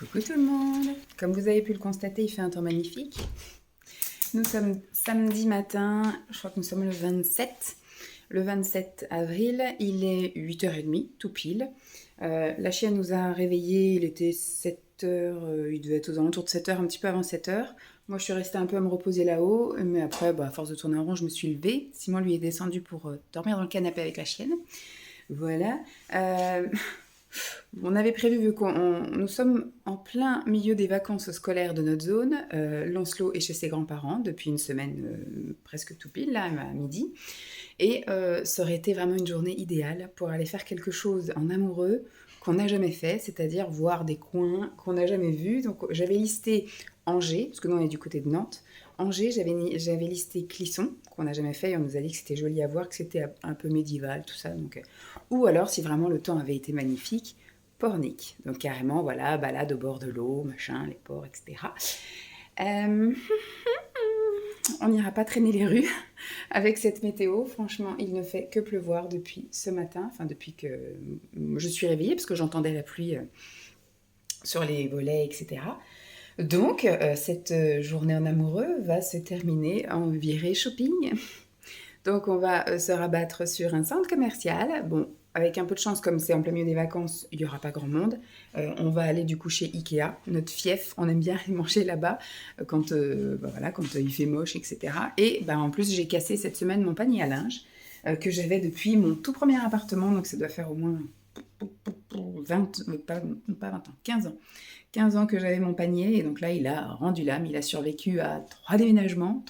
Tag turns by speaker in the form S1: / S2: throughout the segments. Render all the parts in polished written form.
S1: Coucou tout le monde. Comme vous avez pu le constater, il fait un temps magnifique. Nous sommes samedi matin, je crois que nous sommes le 27. Le 27 avril, il est 8h30, tout pile. La chienne nous a réveillés, il était 7h, il devait être aux alentours de 7h, un petit peu avant 7h. Moi, je suis restée un peu à me reposer là-haut, mais après, à force de tourner en rond, je me suis levée. Simon, lui, est descendu pour dormir dans le canapé avec la chienne. Voilà. On avait prévu, vu nous sommes en plein milieu des vacances scolaires de notre zone, Lancelot est chez ses grands-parents depuis une semaine presque tout pile, là, à midi. Et ça aurait été vraiment une journée idéale pour aller faire quelque chose en amoureux qu'on n'a jamais fait, c'est-à-dire voir des coins qu'on n'a jamais vus. Donc j'avais listé Angers, parce que nous on est du côté de Nantes. Angers, j'avais listé Clisson, qu'on n'a jamais fait, et on nous a dit que c'était joli à voir, que c'était un peu médiéval, tout ça. Donc, ou alors, si vraiment le temps avait été magnifique, Pornic. Donc carrément, voilà, balade au bord de l'eau, machin, les ports, etc. On n'ira pas traîner les rues avec cette météo. Franchement, il ne fait que pleuvoir depuis ce matin, enfin depuis que je suis réveillée, parce que j'entendais la pluie sur les volets, etc. Donc, cette journée en amoureux va se terminer en virée shopping. Donc, on va se rabattre sur un centre commercial. Bon, avec un peu de chance, comme c'est en plein milieu des vacances, il n'y aura pas grand monde. On va aller du coup chez Ikea, notre fief. On aime bien aller manger là-bas quand il fait moche, etc. Et en plus, j'ai cassé cette semaine mon panier à linge que j'avais depuis mon tout premier appartement. Donc, ça doit faire au moins 15 ans. 15 ans que j'avais mon panier, et donc là, il a rendu l'âme, il a survécu à 4 déménagements,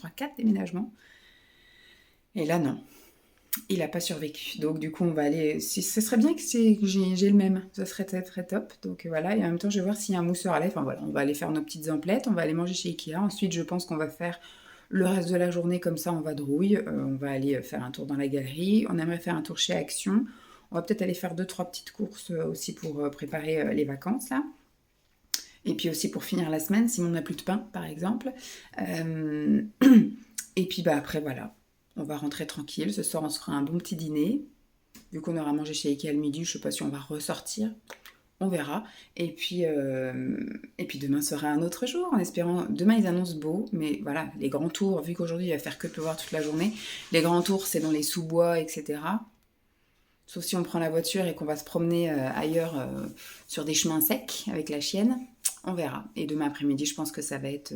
S1: et là, non, il n'a pas survécu. Donc du coup, on va aller, ce serait bien que j'ai le même, ça serait très très top. Donc voilà, et en même temps, je vais voir s'il y a un mousseur à lèvres. Enfin voilà, on va aller faire nos petites emplettes, on va aller manger chez Ikea. Ensuite, je pense qu'on va faire le reste de la journée comme ça, on va vadrouille. On va aller faire un tour dans la galerie, on aimerait faire un tour chez Action. On va peut-être aller faire 2-3 petites courses aussi pour préparer les vacances, là. Et puis aussi pour finir la semaine, si on n'a plus de pain, par exemple. Et puis après, voilà, on va rentrer tranquille. Ce soir, on se fera un bon petit dîner. Vu qu'on aura mangé chez Ikea le midi, je ne sais pas si on va ressortir. On verra. Et puis demain sera un autre jour, en espérant... Demain, ils annoncent beau, mais voilà, les grands tours, vu qu'aujourd'hui, il va faire que pleuvoir toute la journée, les grands tours, c'est dans les sous-bois, etc., sauf si on prend la voiture et qu'on va se promener ailleurs sur des chemins secs avec la chienne. On verra. Et demain après-midi, je pense que ça va être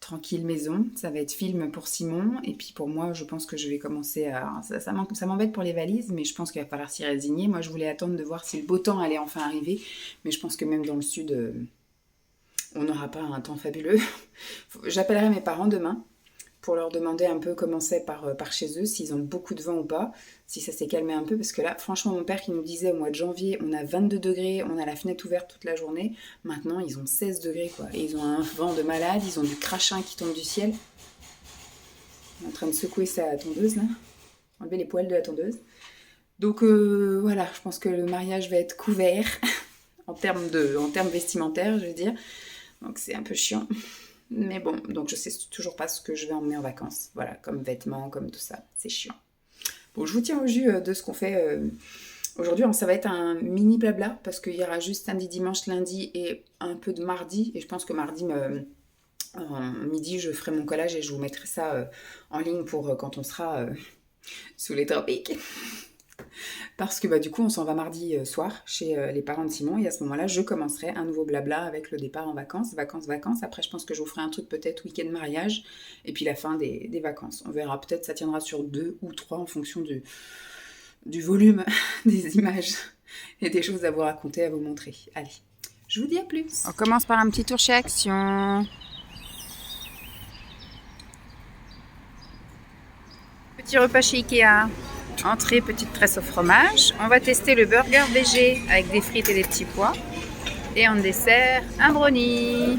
S1: tranquille maison. Ça va être film pour Simon. Et puis pour moi, je pense que je vais commencer à... Ça m'embête pour les valises, mais je pense qu'il va falloir s'y résigner. Moi, je voulais attendre de voir si le beau temps allait enfin arriver. Mais je pense que même dans le sud, on n'aura pas un temps fabuleux. J'appellerai mes parents demain pour leur demander un peu comment c'est par chez eux, s'ils ont beaucoup de vent ou pas, si ça s'est calmé un peu, parce que là, franchement, mon père qui nous disait au mois de janvier, on a 22 degrés, on a la fenêtre ouverte toute la journée, maintenant ils ont 16 degrés, quoi, et ils ont un vent de malade, ils ont du crachin qui tombe du ciel. On est en train de secouer sa tondeuse, là, enlever les poils de la tondeuse. Donc voilà, je pense que le mariage va être couvert, en termes vestimentaires, je veux dire, donc c'est un peu chiant. Mais bon, donc je sais toujours pas ce que je vais emmener en vacances. Voilà, comme vêtements, comme tout ça. C'est chiant. Bon, je vous tiens au jus de ce qu'on fait aujourd'hui. Ça va être un mini blabla, parce qu'il y aura juste samedi, dimanche, lundi et un peu de mardi. Et je pense que mardi, midi, je ferai mon collage et je vous mettrai ça en ligne pour quand on sera sous les tropiques. Parce que du coup, on s'en va mardi soir chez les parents de Simon, et à ce moment-là, je commencerai un nouveau blabla avec le départ en vacances. Après, je pense que je vous ferai un truc peut-être week-end mariage, et puis la fin des vacances. On verra, peut-être ça tiendra sur 2 ou 3 en fonction du volume des images et des choses à vous raconter, à vous montrer. Allez, je vous dis à plus. On commence par un petit tour chez Action. Petit repas chez Ikea. Entrée, petite tresse au fromage. On va tester le burger végé avec des frites et des petits pois. Et en dessert, un brownie.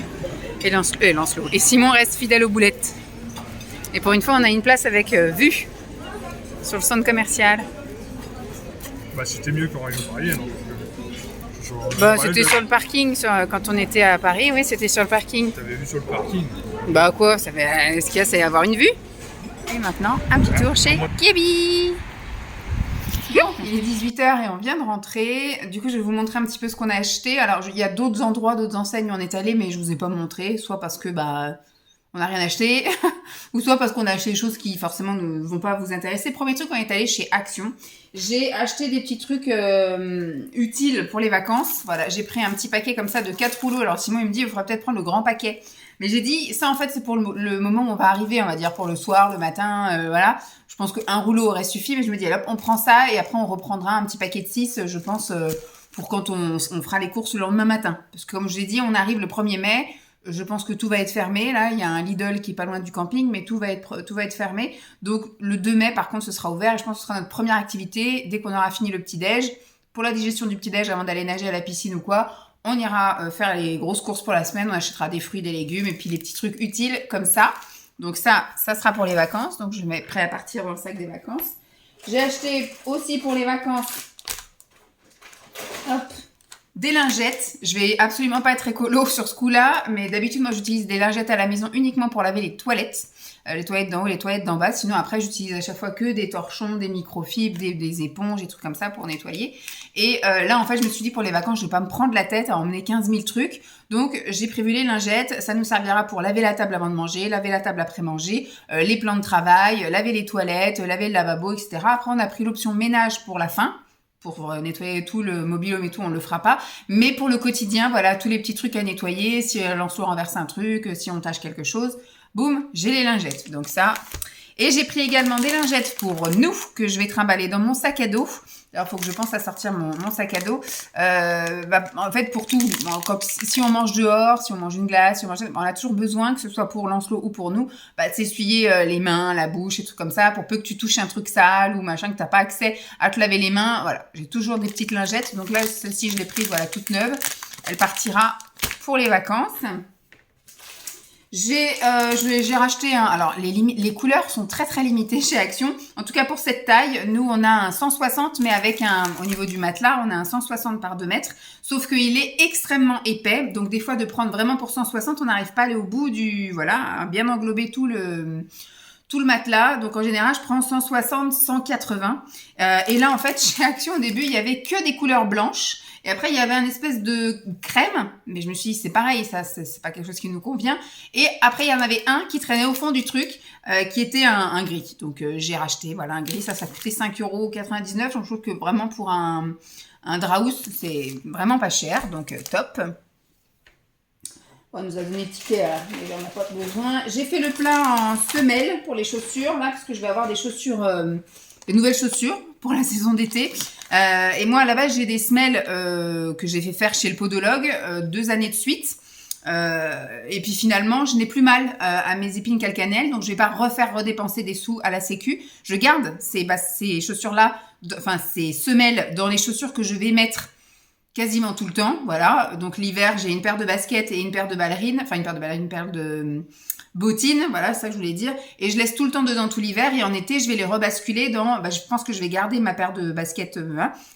S1: Et Lancelot. Et Simon reste fidèle aux boulettes. Et pour une fois, on a une place avec vue sur le centre commercial.
S2: C'était mieux qu'en région parisienne.
S1: C'était sur le parking quand on était à Paris. Oui, c'était sur le parking.
S2: T'avais vu sur le parking?
S1: Quoi, ce qu'il y a, c'est avoir une vue. Et maintenant, un petit tour chez Kiabi. Il est 18h et on vient de rentrer. Du coup, je vais vous montrer un petit peu ce qu'on a acheté. Alors, il y a d'autres endroits, d'autres enseignes où on est allé, mais je vous ai pas montré. Soit parce que, on n'a rien acheté, ou soit parce qu'on a acheté des choses qui, forcément, ne vont pas vous intéresser. Premier truc, on est allé chez Action. J'ai acheté des petits trucs utiles pour les vacances. Voilà, j'ai pris un petit paquet comme ça de 4 rouleaux. Alors, Simon, il me dit, il faudra peut-être prendre le grand paquet. Mais j'ai dit, ça, en fait, c'est pour le moment où on va arriver, on va dire, pour le soir, le matin, voilà. Je pense qu'un rouleau aurait suffi, mais je me dis, hop, on prend ça et après, on reprendra un petit paquet de 6, je pense, pour quand on fera les courses le lendemain matin. Parce que, comme je l'ai dit, on arrive le 1er mai. Je pense que tout va être fermé. Là, il y a un Lidl qui est pas loin du camping, mais tout va être fermé. Donc, le 2 mai, par contre, ce sera ouvert. Et je pense que ce sera notre première activité dès qu'on aura fini le petit-déj. Pour la digestion du petit-déj, avant d'aller nager à la piscine ou quoi, on ira faire les grosses courses pour la semaine. On achètera des fruits, des légumes et puis les petits trucs utiles comme ça. Donc ça sera pour les vacances. Donc, je mets prêt à partir dans le sac des vacances. J'ai acheté aussi pour les vacances... Hop, des lingettes. Je vais absolument pas être écolo sur ce coup-là, mais d'habitude, moi, j'utilise des lingettes à la maison uniquement pour laver les toilettes. Les toilettes d'en haut, les toilettes d'en bas. Sinon, après, j'utilise à chaque fois que des torchons, des microfibres, des éponges, des trucs comme ça pour nettoyer. Et là, en fait, je me suis dit pour les vacances, je vais pas me prendre la tête à emmener 15 000 trucs. Donc, j'ai prévu les lingettes. Ça nous servira pour laver la table avant de manger, laver la table après manger, les plans de travail, laver les toilettes, laver le lavabo, etc. Après, on a pris l'option ménage pour la fin. Pour nettoyer tout le mobil-home et tout, on le fera pas. Mais pour le quotidien, voilà, tous les petits trucs à nettoyer. Si l'enceau renverse un truc, si on tâche quelque chose, boum, j'ai les lingettes. Donc ça. Et j'ai pris également des lingettes pour nous, que je vais trimballer dans mon sac à dos. Alors, il faut que je pense à sortir mon sac à dos. En fait, pour tout, si on mange dehors, si on mange une glace, si on a toujours besoin, que ce soit pour Lancelot ou pour nous, de s'essuyer les mains, la bouche et tout comme ça, pour peu que tu touches un truc sale ou machin, que tu n'as pas accès à te laver les mains. Voilà, j'ai toujours des petites lingettes. Donc là, celle-ci, je l'ai prise, voilà, toute neuve. Elle partira pour les vacances. J'ai racheté alors les couleurs sont très très limitées chez Action. En tout cas pour cette taille, nous on a un 160 mais avec au niveau du matelas, on a un 160 par 2 mètres. Sauf qu'il est extrêmement épais. Donc des fois de prendre vraiment pour 160, on n'arrive pas à aller au bout à bien englober tout le matelas. Donc en général, je prends 160, 180. Et là en fait, chez Action au début, il y avait que des couleurs blanches. Et après, il y avait un espèce de crème, mais je me suis dit, c'est pareil, ça, c'est pas quelque chose qui nous convient. Et après, il y en avait un qui traînait au fond du truc, qui était un gris. Donc, j'ai racheté, voilà, un gris. Ça coûtait 5,99 €. Donc, je trouve que vraiment pour un Draus, c'est vraiment pas cher. Donc, top. On nous a donné le ticket, mais on n'a pas besoin. J'ai fait le plein en semelle pour les chaussures, là, parce que je vais avoir des chaussures, des nouvelles chaussures pour la saison d'été. Et moi, à la base, j'ai des semelles que j'ai fait faire chez le podologue 2 années de suite. Et puis finalement, je n'ai plus mal à mes épines calcanelles, donc je vais pas redépenser des sous à la sécu. Je garde ces chaussures-là, ces semelles dans les chaussures que je vais mettre quasiment tout le temps. Voilà. Donc l'hiver, j'ai une paire de baskets et une paire de ballerines, une paire de bottines, voilà, ça que je voulais dire. Et je laisse tout le temps dedans tout l'hiver. Et en été, je vais les rebasculer dans... je pense que je vais garder ma paire de baskets.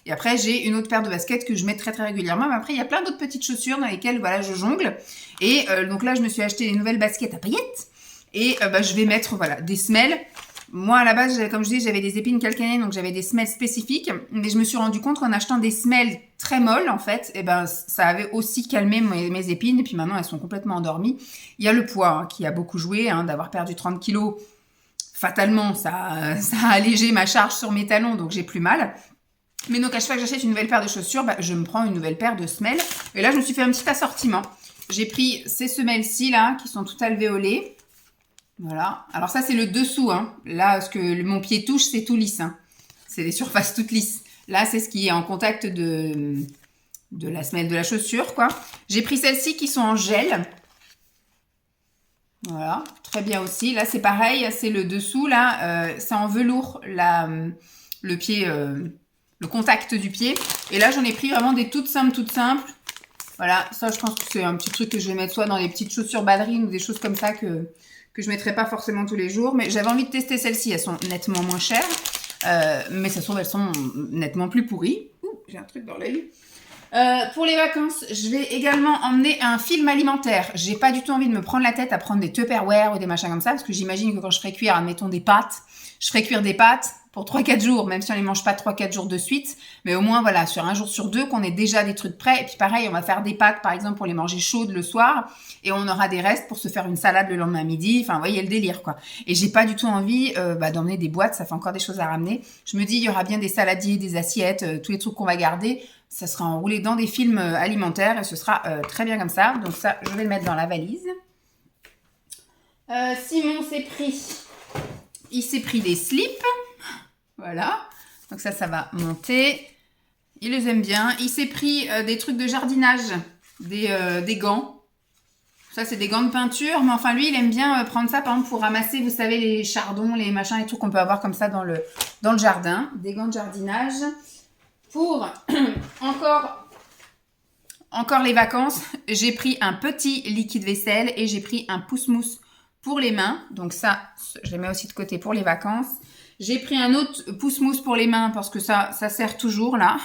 S1: Et après, j'ai une autre paire de baskets que je mets très très régulièrement. Mais après, il y a plein d'autres petites chaussures dans lesquelles, voilà, je jongle. Et donc là, je me suis acheté des nouvelles baskets à paillettes. Et je vais mettre, voilà, des semelles. Moi, à la base, comme je dis, j'avais des épines calcanéennes, donc j'avais des semelles spécifiques. Mais je me suis rendu compte qu'en achetant des semelles très molles, en fait, ça avait aussi calmé mes épines. Et puis maintenant, elles sont complètement endormies. Il y a le poids qui a beaucoup joué, d'avoir perdu 30 kilos. Fatalement, ça a allégé ma charge sur mes talons, donc j'ai plus mal. Mais donc, à chaque fois que j'achète une nouvelle paire de chaussures, je me prends une nouvelle paire de semelles. Et là, je me suis fait un petit assortiment. J'ai pris ces semelles-ci, là, qui sont toutes alvéolées. Voilà. Alors ça, c'est le dessous. Là, ce que mon pied touche, c'est tout lisse. C'est des surfaces toutes lisses. Là, c'est ce qui est en contact de la semelle de la chaussure, quoi. J'ai pris celles-ci qui sont en gel. Voilà. Très bien aussi. Là, c'est pareil. C'est le dessous, là. C'est en velours, le pied, le contact du pied. Et là, j'en ai pris vraiment des toutes simples. Voilà. Ça, je pense que c'est un petit truc que je vais mettre soit dans les petites chaussures ballerines ou des choses comme ça que je ne mettrai pas forcément tous les jours. Mais j'avais envie de tester celles-ci. Elles sont nettement moins chères. Mais ça se trouve, elles sont nettement plus pourries. Ouh, j'ai un truc dans l'œil. Pour les vacances, je vais également emmener un film alimentaire. J'ai pas du tout envie de me prendre la tête à prendre des Tupperware ou des machins comme ça. Parce que j'imagine que quand je ferai cuire, admettons, des pâtes, je ferai cuire des pâtes. pour 3-4 jours, même si on les mange pas 3-4 jours de suite. Mais au moins, voilà, sur un jour sur deux, qu'on ait déjà des trucs prêts. Et puis pareil, on va faire des pâtes, par exemple, pour les manger chaudes le soir. Et on aura des restes pour se faire une salade le lendemain midi. Enfin, vous voyez le délire, quoi. Et j'ai pas du tout envie d'emmener des boîtes. Ça fait encore des choses à ramener. Je me dis, il y aura bien des saladiers, des assiettes, tous les trucs qu'on va garder. Ça sera enroulé dans des films alimentaires et ce sera très bien comme ça. Donc ça, je vais le mettre dans la valise. Simon il s'est pris des slips. Voilà. Donc ça va monter. Il les aime bien. Il s'est pris des trucs de jardinage, des gants. Ça, c'est des gants de peinture. Mais enfin, lui, il aime bien prendre ça, par exemple, pour ramasser, vous savez, les chardons, les machins, les trucs qu'on peut avoir comme ça dans le jardin. Des gants de jardinage. Pour encore les vacances, j'ai pris un petit liquide vaisselle et j'ai pris un pousse-mousse pour les mains. Donc ça, je les mets aussi de côté pour les vacances. J'ai pris un autre pousse-mousse pour les mains parce que ça sert toujours là,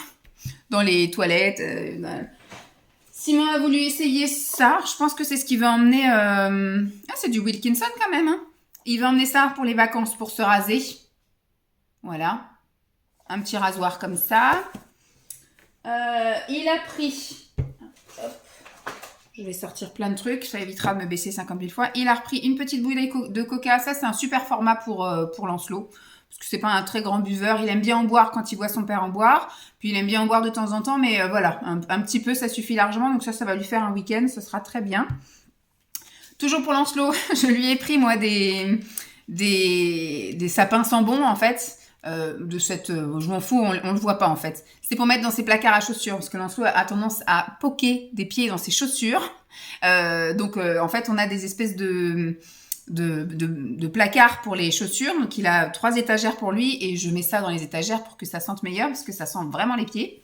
S1: dans les toilettes. Simon a voulu essayer ça. Je pense que c'est ce qu'il va emmener. Ah, c'est du Wilkinson quand même. Hein. Il va emmener ça pour les vacances pour se raser. Voilà. Un petit rasoir comme ça. Il a pris... Hop, je vais sortir plein de trucs. Ça évitera de me baisser 50 000 fois. Il a repris une petite bouteille de coca. Ça, c'est un super format pour Lancelot. Parce que c'est pas un très grand buveur. Il aime bien en boire quand il voit son père en boire. Puis il aime bien en boire de temps en temps. Mais voilà, un petit peu, ça suffit largement. Donc ça va lui faire un week-end. Ce sera très bien. Toujours pour Lancelot, je lui ai pris, moi, des sapins sans bon, en fait. Je m'en fous, on le voit pas en fait. C'est pour mettre dans ses placards à chaussures parce que Lancelot a tendance à poquer des pieds dans ses chaussures. Donc en fait, on a des espèces de placards pour les chaussures. Donc il a 3 étagères pour lui et je mets ça dans les étagères pour que ça sente meilleur parce que ça sent vraiment les pieds.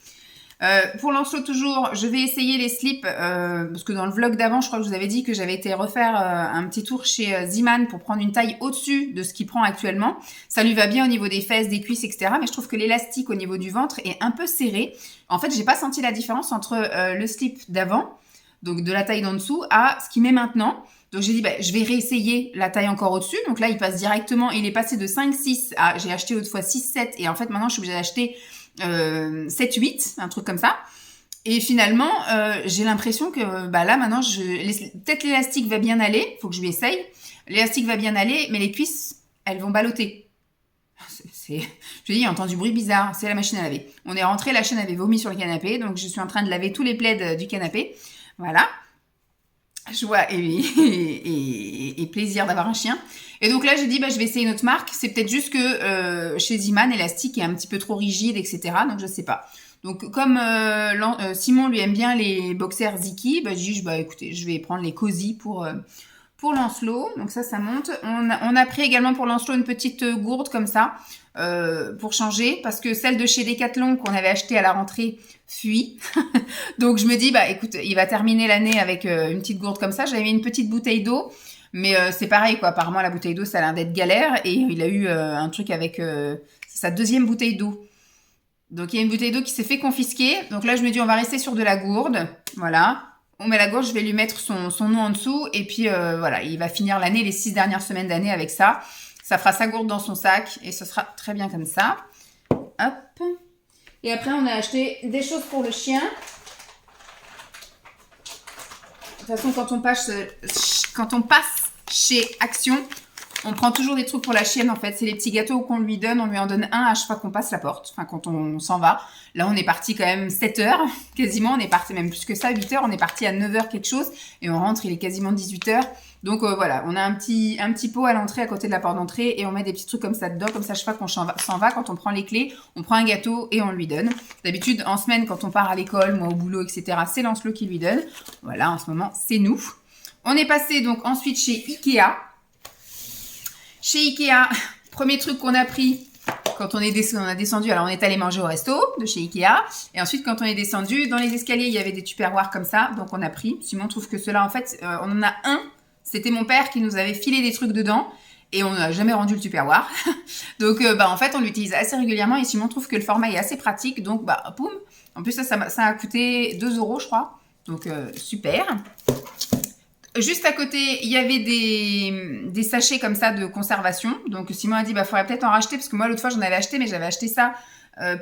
S1: Pour Lancelot toujours, je vais essayer les slips parce que dans le vlog d'avant, je crois que je vous avais dit que j'avais été refaire un petit tour chez Zeeman pour prendre une taille au-dessus de ce qu'il prend actuellement. Ça lui va bien au niveau des fesses, des cuisses, etc. Mais je trouve que l'élastique au niveau du ventre est un peu serré. En fait, j'ai pas senti la différence entre le slip d'avant, donc de la taille d'en dessous, à ce qu'il met maintenant. Donc j'ai dit, je vais réessayer la taille encore au-dessus. Donc là, il passe directement, il est passé de 5-6 à, j'ai acheté autrefois 6-7 et en fait maintenant je suis obligée d'acheter 7-8, un truc comme ça. Et finalement, j'ai l'impression que là maintenant, peut-être l'élastique va bien aller, faut que je lui essaye. L'élastique va bien aller, mais les cuisses, elles vont balloter. Je dis, il y a entendu du bruit bizarre, c'est la machine à laver. On est rentré, la chaîne avait vomi sur le canapé, donc je suis en train de laver tous les plaids du canapé. Voilà. Joie et plaisir d'avoir un chien. Et donc là, j'ai dit, je vais essayer une autre marque. C'est peut-être juste que chez Zeeman, l'élastique est un petit peu trop rigide, etc. Donc, je sais pas. Donc, comme Simon lui aime bien les boxers Ziki, j'ai dit, écoutez, je vais prendre les Cozy pour Lancelot. Donc ça monte. On a pris également pour Lancelot une petite gourde comme ça pour changer parce que celle de chez Decathlon qu'on avait achetée à la rentrée fuit. Donc je me dis, écoute, il va terminer l'année avec une petite gourde comme ça. J'avais mis une petite bouteille d'eau. Mais c'est pareil, quoi. Apparemment, la bouteille d'eau, ça a l'air d'être galère. Et il a eu un truc avec sa deuxième bouteille d'eau. Donc, il y a une bouteille d'eau qui s'est fait confisquer. Donc là, je me dis, on va rester sur de la gourde. Voilà. On met la gourde, je vais lui mettre son nom en dessous. Et puis, voilà, il va finir l'année, les 6 dernières semaines d'année avec ça. Ça fera sa gourde dans son sac. Et ce sera très bien comme ça. Hop. Et après, on a acheté des choses pour le chien. De toute façon, quand on passe chez Action, on prend toujours des trucs pour la chienne en fait. C'est les petits gâteaux qu'on lui donne. On lui en donne un à chaque fois qu'on passe la porte. Enfin, quand on s'en va. Là, on est parti quand même 7 heures. Quasiment, on est parti même plus que ça, 8 heures. On est parti à 9 heures quelque chose. Et on rentre, il est quasiment 18 heures. Donc voilà, on a un petit pot à l'entrée, à côté de la porte d'entrée. Et on met des petits trucs comme ça dedans. Comme ça, chaque fois qu'on s'en va, quand on prend les clés, on prend un gâteau et on lui donne. D'habitude, en semaine, quand on part à l'école, moi au boulot, etc., c'est Lancelot qui lui donne. Voilà, en ce moment, c'est nous. On est passé donc ensuite chez Ikea. Chez Ikea, premier truc qu'on a pris quand on a descendu, alors on est allé manger au resto de chez Ikea. Et ensuite, quand on est descendu, dans les escaliers, il y avait des tupperwares comme ça. Donc on a pris. Simon trouve que ceux-là, en fait, on en a un. C'était mon père qui nous avait filé des trucs dedans. Et on n'a jamais rendu le tupperware. Donc en fait, on l'utilise assez régulièrement. Et Simon trouve que le format est assez pratique. Donc boum. En plus, ça a coûté 2 €, je crois. Donc super. Juste à côté, il y avait des sachets comme ça de conservation. Donc Simon a dit, bah faudrait peut-être en racheter parce que moi l'autre fois j'en avais acheté, mais j'avais acheté ça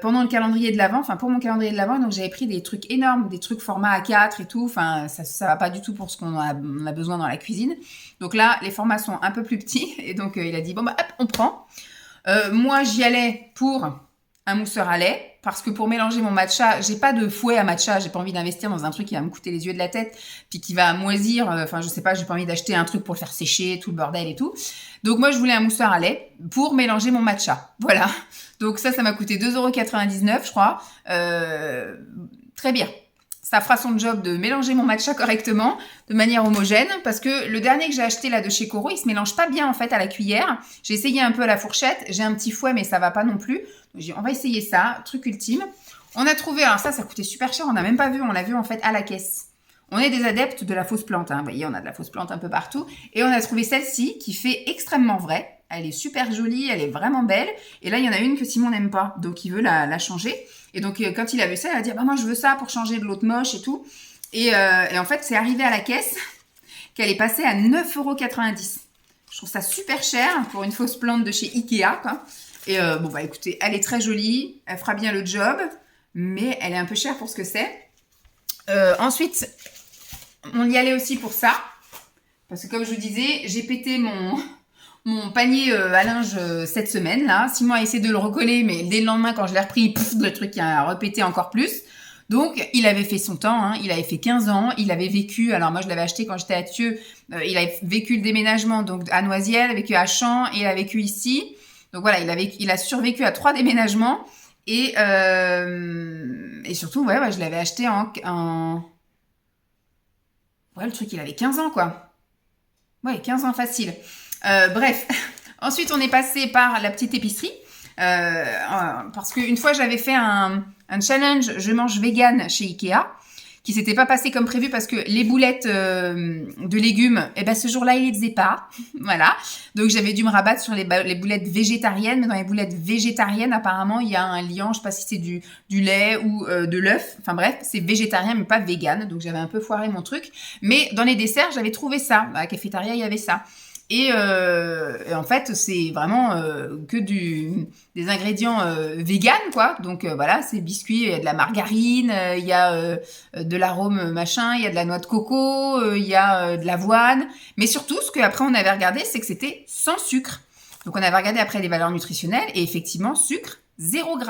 S1: pendant le calendrier de l'Avent, enfin pour mon calendrier de l'Avent, donc j'avais pris des trucs énormes, des trucs format A4 et tout, enfin ça va pas du tout pour ce qu'on a besoin dans la cuisine. Donc là, les formats sont un peu plus petits et donc il a dit bon bah hop, on prend. Moi j'y allais pour un mousseur à lait parce que pour mélanger mon matcha, j'ai pas de fouet à matcha, j'ai pas envie d'investir dans un truc qui va me coûter les yeux de la tête puis qui va moisir, enfin je sais pas, j'ai pas envie d'acheter un truc pour le faire sécher, tout le bordel et tout. Donc moi je voulais un mousseur à lait pour mélanger mon matcha. Voilà. Donc ça m'a coûté 2,99 € je crois. Très bien. Ça fera son job de mélanger mon matcha correctement, de manière homogène, parce que le dernier que j'ai acheté là de chez Coro, il se mélange pas bien en fait à la cuillère. J'ai essayé un peu à la fourchette, j'ai un petit fouet mais ça va pas non plus. Donc j'ai dit, on va essayer ça, truc ultime. On a trouvé, alors ça coûtait super cher, on n'a même pas vu, on l'a vu en fait à la caisse. On est des adeptes de la fausse plante, hein. Vous voyez, on a de la fausse plante un peu partout. Et on a trouvé celle-ci qui fait extrêmement vrai. Elle est super jolie, elle est vraiment belle. Et là, il y en a une que Simon n'aime pas, donc il veut la changer. Et donc, quand il a vu ça, il a dit bah, « moi, je veux ça pour changer de l'autre moche et tout ». Et en fait, c'est arrivé à la caisse qu'elle est passée à 9,90 €. Je trouve ça super cher pour une fausse plante de chez Ikea, quoi. Et bon, bah écoutez, elle est très jolie, elle fera bien le job, mais elle est un peu chère pour ce que c'est. Ensuite, on y allait aussi pour ça, parce que comme je vous disais, j'ai pété mon panier à linge cette semaine là. Simon a essayé de le recoller, mais dès le lendemain quand je l'ai repris, le truc a repété encore plus. Donc il avait fait son temps, hein. Il avait fait 15 ans, il avait vécu, alors moi je l'avais acheté quand j'étais à Thieux, il avait vécu le déménagement donc à Noisiel, il a vécu à Champs et il a vécu ici. Donc voilà, il a survécu à 3 déménagements et surtout ouais, je l'avais acheté ouais, le truc il avait 15 ans quoi. Ouais, 15 ans facile. Bref, ensuite on est passé par la petite épicerie parce qu'une fois j'avais fait un challenge je mange vegan chez Ikea qui s'était pas passé comme prévu parce que les boulettes de légumes, eh ben ce jour-là il les faisait pas, voilà. Donc j'avais dû me rabattre sur les boulettes végétariennes, mais dans les boulettes végétariennes apparemment il y a un liant, je sais pas si c'est du lait ou de l'œuf, enfin bref c'est végétarien mais pas vegan, donc j'avais un peu foiré mon truc. Mais dans les desserts j'avais trouvé ça, à la cafétéria il y avait ça. Et en fait, c'est vraiment que des ingrédients vegan, quoi. Donc voilà, c'est biscuits, il y a de la margarine, il y a de l'arôme machin, il y a de la noix de coco, il y a de l'avoine. Mais surtout, ce qu'après on avait regardé, c'est que c'était sans sucre. Donc on avait regardé après les valeurs nutritionnelles et effectivement, sucre, 0 g.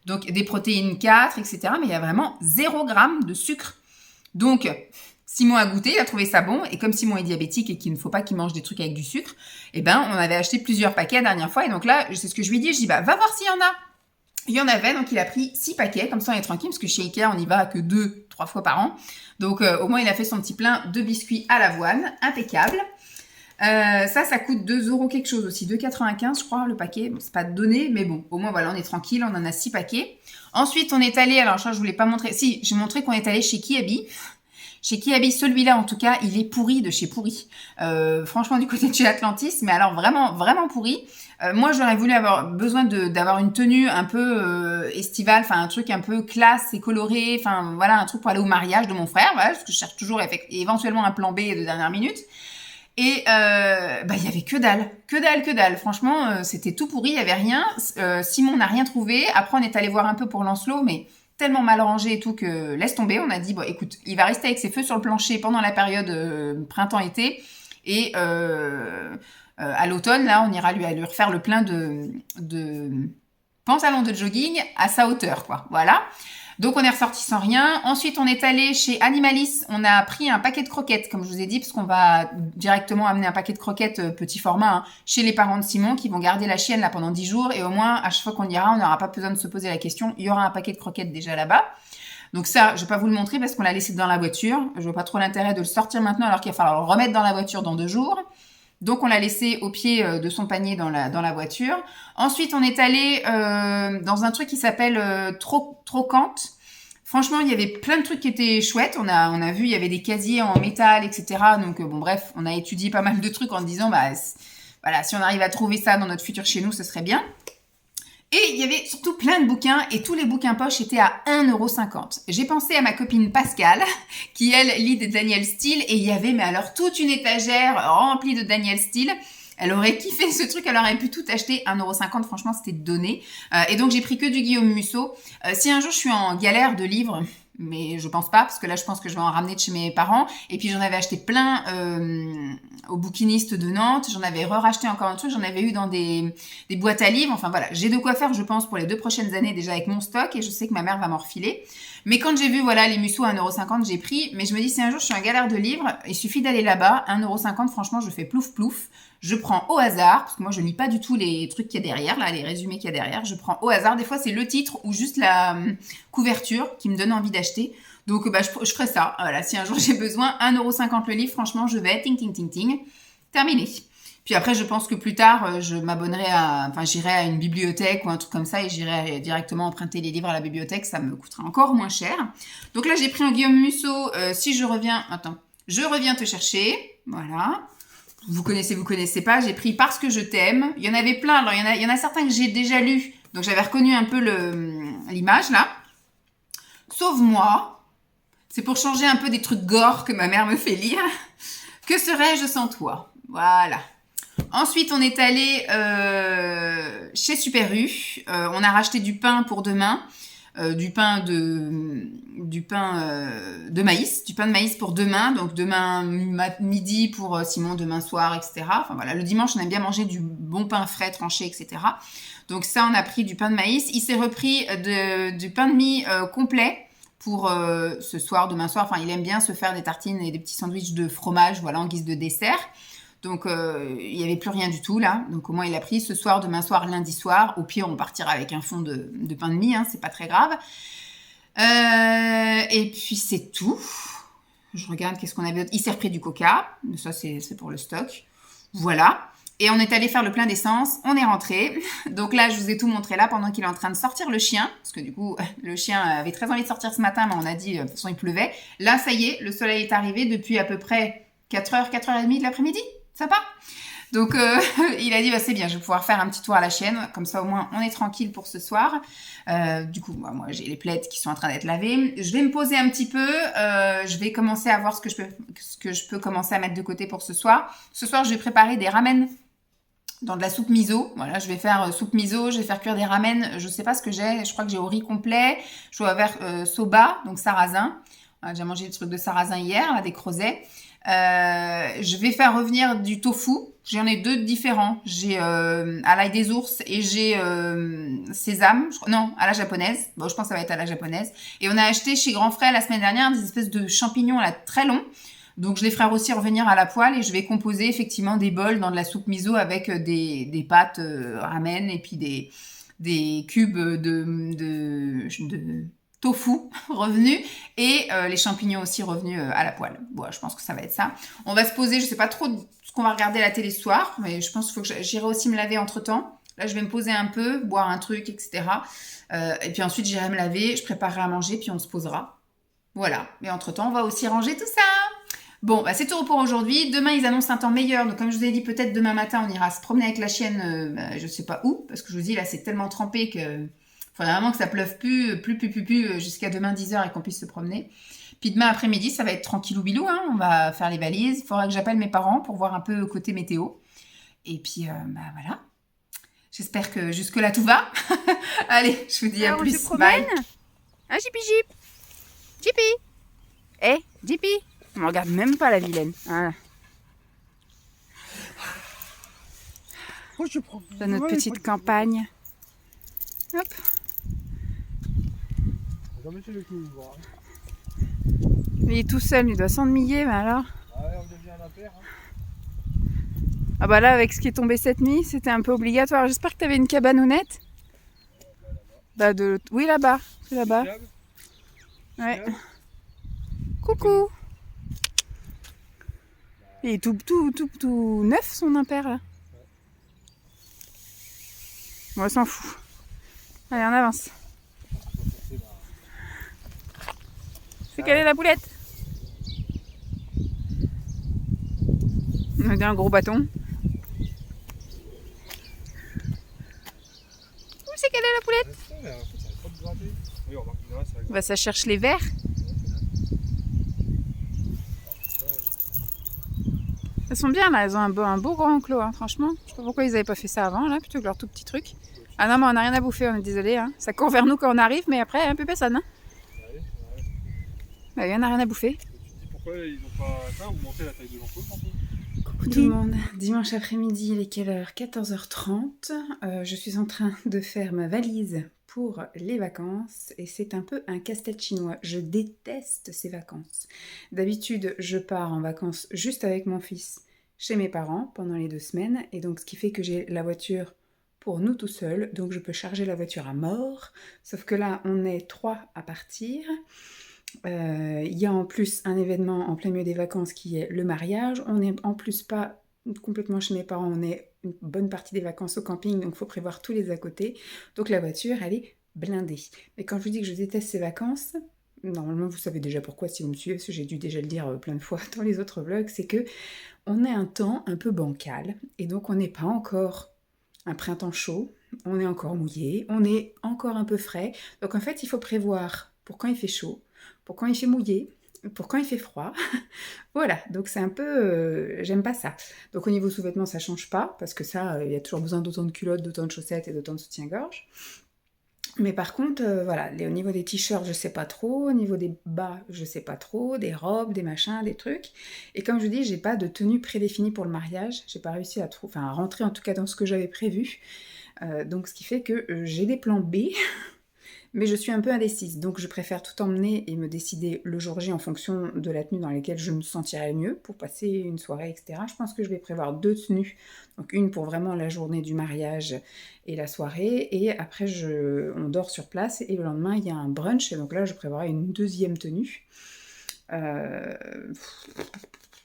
S1: Donc des protéines 4, etc. Mais il y a vraiment 0 g de sucre. Donc Simon a goûté, il a trouvé ça bon, et comme Simon est diabétique et qu'il ne faut pas qu'il mange des trucs avec du sucre, eh ben, on avait acheté plusieurs paquets la dernière fois, et donc là, c'est ce que je lui ai dit, je dis, bah, va voir s'il y en a. Il y en avait, donc il a pris 6 paquets, comme ça on est tranquille, parce que chez Ikea, on n'y va que 2-3 fois par an. Donc, au moins, il a fait son petit plein de biscuits à l'avoine, impeccable. Ça coûte 2 € quelque chose aussi, 2,95 je crois le paquet, bon, c'est pas donné, mais bon, au moins voilà, on est tranquille, on en a 6 paquets. Ensuite, on est allé, alors ça je voulais pas montrer, si, j'ai montré qu'on est allé chez Kiabi. Chez Kiabi, celui-là, en tout cas, il est pourri de chez pourri. Franchement, du côté de chez Atlantis, mais alors vraiment, vraiment pourri. Moi, j'aurais voulu avoir besoin d'avoir une tenue un peu estivale, enfin un truc un peu classe et coloré, enfin voilà, un truc pour aller au mariage de mon frère, voilà, parce que je cherche toujours éventuellement un plan B de dernière minute. Et il y avait que dalle. Franchement, c'était tout pourri, il y avait rien. Simon n'a rien trouvé. Après, on est allé voir un peu pour Lancelot, mais tellement mal rangé et tout que laisse tomber. On a dit, bon, écoute, il va rester avec ses feux sur le plancher pendant la période printemps-été. Et à l'automne, là, on ira lui refaire le plein de pantalons de jogging à sa hauteur, quoi. Voilà. Donc, on est ressorti sans rien. Ensuite, on est allé chez Animalis. On a pris un paquet de croquettes, comme je vous ai dit, parce qu'on va directement amener un paquet de croquettes petit format chez les parents de Simon qui vont garder la chienne là pendant 10 jours. Et au moins, à chaque fois qu'on ira, on n'aura pas besoin de se poser la question. Il y aura un paquet de croquettes déjà là-bas. Donc ça, je vais pas vous le montrer parce qu'on l'a laissé dans la voiture. Je vois pas trop l'intérêt de le sortir maintenant alors qu'il va falloir le remettre dans la voiture dans 2 jours. Donc, on l'a laissé au pied de son panier dans la voiture. Ensuite, on est allé dans un truc qui s'appelle Trocante. Franchement, il y avait plein de trucs qui étaient chouettes. On a vu, il y avait des casiers en métal, etc. Donc, bon, bref, on a étudié pas mal de trucs en disant, bah, voilà, si on arrive à trouver ça dans notre futur chez nous, ce serait bien. Et il y avait surtout plein de bouquins et tous les bouquins poche étaient à 1,50 €. J'ai pensé à ma copine Pascale qui, elle, lit de Danielle Steele et il y avait, mais alors, toute une étagère remplie de Danielle Steele. Elle aurait kiffé ce truc, elle aurait pu tout acheter. 1,50 €, franchement, c'était donné. Et donc, j'ai pris que du Guillaume Musso. Si un jour je suis en galère de livres, mais je pense pas, parce que là, je pense que je vais en ramener de chez mes parents. Et puis, j'en avais acheté plein au bouquiniste de Nantes. J'en avais racheté encore un truc. J'en avais eu dans des boîtes à livres. Enfin, voilà. J'ai de quoi faire, je pense, pour les 2 prochaines années déjà avec mon stock. Et je sais que ma mère va m'en refiler. Mais quand j'ai vu, voilà, les Musso à 1,50 €, j'ai pris. Mais je me dis, si un jour je suis en galère de livres, il suffit d'aller là-bas. 1,50 €, franchement, je fais plouf plouf. Je prends au hasard, parce que moi je lis pas du tout les trucs qu'il y a derrière, là, les résumés qu'il y a derrière. Je prends au hasard. Des fois, c'est le titre ou juste la couverture qui me donne envie d'acheter. Donc, je ferai ça. Voilà, si un jour j'ai besoin, 1,50 € le livre, franchement, je vais, ting, ting, ting, ting. Terminé. Puis après, je pense que plus tard, je m'abonnerai j'irai à une bibliothèque ou un truc comme ça et j'irai directement emprunter les livres à la bibliothèque. Ça me coûtera encore moins cher. Donc là, j'ai pris un Guillaume Musso. Si je reviens, je reviens te chercher. Voilà. Vous connaissez pas. J'ai pris Parce que je t'aime. Il y en avait plein. Alors, il y en a certains que j'ai déjà lus. Donc, j'avais reconnu un peu l'image, là. Sauve-moi. C'est pour changer un peu des trucs gore que ma mère me fait lire. Que serais-je sans toi? Voilà. Ensuite, on est allé chez Super U. On a racheté du pain pour demain. Du pain de maïs. Du pain de maïs pour demain. Donc, demain midi pour Simon, demain soir, etc. Enfin, voilà. Le dimanche, on aime bien manger du bon pain frais, tranché, etc. Donc, ça, on a pris du pain de maïs. Il s'est repris du pain de mie complet pour ce soir, demain soir. Enfin, il aime bien se faire des tartines et des petits sandwichs de fromage, voilà, en guise de dessert. Donc, il n'y avait plus rien du tout, là. Donc, au moins, il a pris ce soir, demain soir, lundi soir. Au pire, on partira avec un fond de pain de mie, hein, c'est pas très grave. Et puis, c'est tout. Je regarde qu'est-ce qu'on avait d'autre. Il s'est repris du coca. Ça, c'est pour le stock. Voilà. Et on est allé faire le plein d'essence. On est rentré. Donc là, je vous ai tout montré là pendant qu'il est en train de sortir le chien. Parce que du coup, le chien avait très envie de sortir ce matin, mais on a dit, de toute façon, il pleuvait. Là, ça y est, le soleil est arrivé depuis à peu près 4h, 4h30 de l'après-midi. Sympa. Donc, il a dit, c'est bien, je vais pouvoir faire un petit tour à la chienne. Comme ça, au moins, on est tranquille pour ce soir. Du coup, moi, j'ai les plaids qui sont en train d'être lavés. Je vais me poser un petit peu. Je vais commencer à voir ce que je peux commencer à mettre de côté pour ce soir. Ce soir, je vais préparer des ramen dans de la soupe miso. Voilà, je vais faire soupe miso, je vais faire cuire des ramen. Je sais pas ce que j'ai. Je crois que j'ai au riz complet. Je dois avoir soba, donc sarrasin. J'ai déjà mangé des trucs de sarrasin hier, là, des creusets. Je vais faire revenir du tofu. J'en ai 2 différents. J'ai à l'ail des ours et j'ai sésame. Non, à la japonaise. Bon, je pense que ça va être à la japonaise. Et on a acheté chez Grand Frère la semaine dernière des espèces de champignons là très longs. Donc, je les ferai aussi revenir à la poêle et je vais composer effectivement des bols dans de la soupe miso avec des pâtes ramen et puis des cubes de tofu revenus et les champignons aussi revenus à la poêle. Bon, je pense que ça va être ça. On va se poser, je sais pas trop ce qu'on va regarder à la télé ce soir, mais je pense qu'il faut que j'irai aussi me laver entre-temps. Là, je vais me poser un peu, boire un truc, etc. Et puis ensuite, j'irai me laver, je préparerai à manger, puis on se posera. Voilà. Mais entre-temps, on va aussi ranger tout ça. Bon, c'est tout pour aujourd'hui. Demain, ils annoncent un temps meilleur. Donc, comme je vous ai dit, peut-être demain matin, on ira se promener avec la chienne, je sais pas où, parce que je vous dis, là, c'est tellement trempé que faudrait vraiment que ça pleuve plus jusqu'à demain 10h et qu'on puisse se promener. Puis demain après-midi, ça va être tranquillou bilou, hein. On va faire les valises. Il faudra que j'appelle mes parents pour voir un peu côté météo. Et puis, voilà. J'espère que jusque-là, tout va. Allez, je vous dis à plus. Bye.
S3: Ah, Jippy Jip. Jippy. Jippy. On ne regarde même pas la vilaine. Voilà. Dans notre petite campagne. Hop. Il est tout seul, il doit s'ennuyer, mais alors.
S2: Ah ouais, on devient la paire.
S3: Ah bah là, avec ce qui est tombé cette nuit, c'était un peu obligatoire. J'espère que tu avais une cabanounette. Oui, là-bas. C'est là-bas. Ouais. Coucou. Il est tout neuf, son impair, là. Bon, on s'en fout. Allez, on avance. C'est quelle est la poulette? On a dit un gros bâton. Où c'est qu'elle est la poulette.
S2: Ouais, ça, mais en fait, ça arrête pas de gratter. Oui, remarque, là, ça gratte.
S3: Bah ça cherche les vers. Elles sont bien là, elles ont un beau grand enclos, hein, franchement. Je sais pas pourquoi ils avaient pas fait ça avant, là, plutôt que leur tout petit truc. Ah non, mais on n'a rien à bouffer, on est désolé. Hein. Ça court vers nous quand on arrive, mais après, un peu personne. Hein. Bah, il y en a rien à bouffer.
S2: Tu te dis pourquoi ils n'ont pas ça, augmenté la taille de l'enclos un peu?
S1: Coucou tout le monde, dimanche après-midi, il est quelle heure? 14h30. Je suis en train de faire ma valise pour les vacances et c'est un peu un casse-tête chinois. Je déteste ces vacances. D'habitude, je pars en vacances juste avec mon fils chez mes parents pendant les 2 semaines et donc ce qui fait que j'ai la voiture pour nous tout seuls, donc je peux charger la voiture à mort. Sauf que là, on est 3 à partir. Il y a en plus un événement en plein milieu des vacances qui est le mariage. On n'est en plus pas complètement chez mes parents, on est une bonne partie des vacances au camping, donc il faut prévoir tous les à côté. Donc la voiture, elle est blindée. Mais quand je vous dis que je déteste ces vacances, normalement vous savez déjà pourquoi si vous me suivez, parce que j'ai dû déjà le dire plein de fois dans les autres vlogs, c'est que on est un temps un peu bancal, et donc on n'est pas encore un printemps chaud, on est encore mouillé, on est encore un peu frais. Donc en fait, il faut prévoir pour quand il fait chaud, pour quand il fait mouillé, pour quand il fait froid. Voilà, donc c'est un peu... j'aime pas ça. Donc au niveau sous-vêtements, ça change pas, parce que ça, il y a toujours besoin d'autant de culottes, d'autant de chaussettes et d'autant de soutien-gorge. Mais par contre, voilà, au niveau des t-shirts, je sais pas trop, au niveau des bas, je sais pas trop, des robes, des machins, des trucs. Et comme je vous dis, j'ai pas de tenue prédéfinie pour le mariage, j'ai pas réussi à rentrer en tout cas dans ce que j'avais prévu. Donc ce qui fait que j'ai des plans B, mais je suis un peu indécise, donc je préfère tout emmener et me décider le jour J en fonction de la tenue dans laquelle je me sentirais mieux pour passer une soirée, etc. Je pense que je vais prévoir 2 tenues, donc une pour vraiment la journée du mariage et la soirée, et après on dort sur place, et le lendemain il y a un brunch, et donc là je prévoirai une 2e tenue.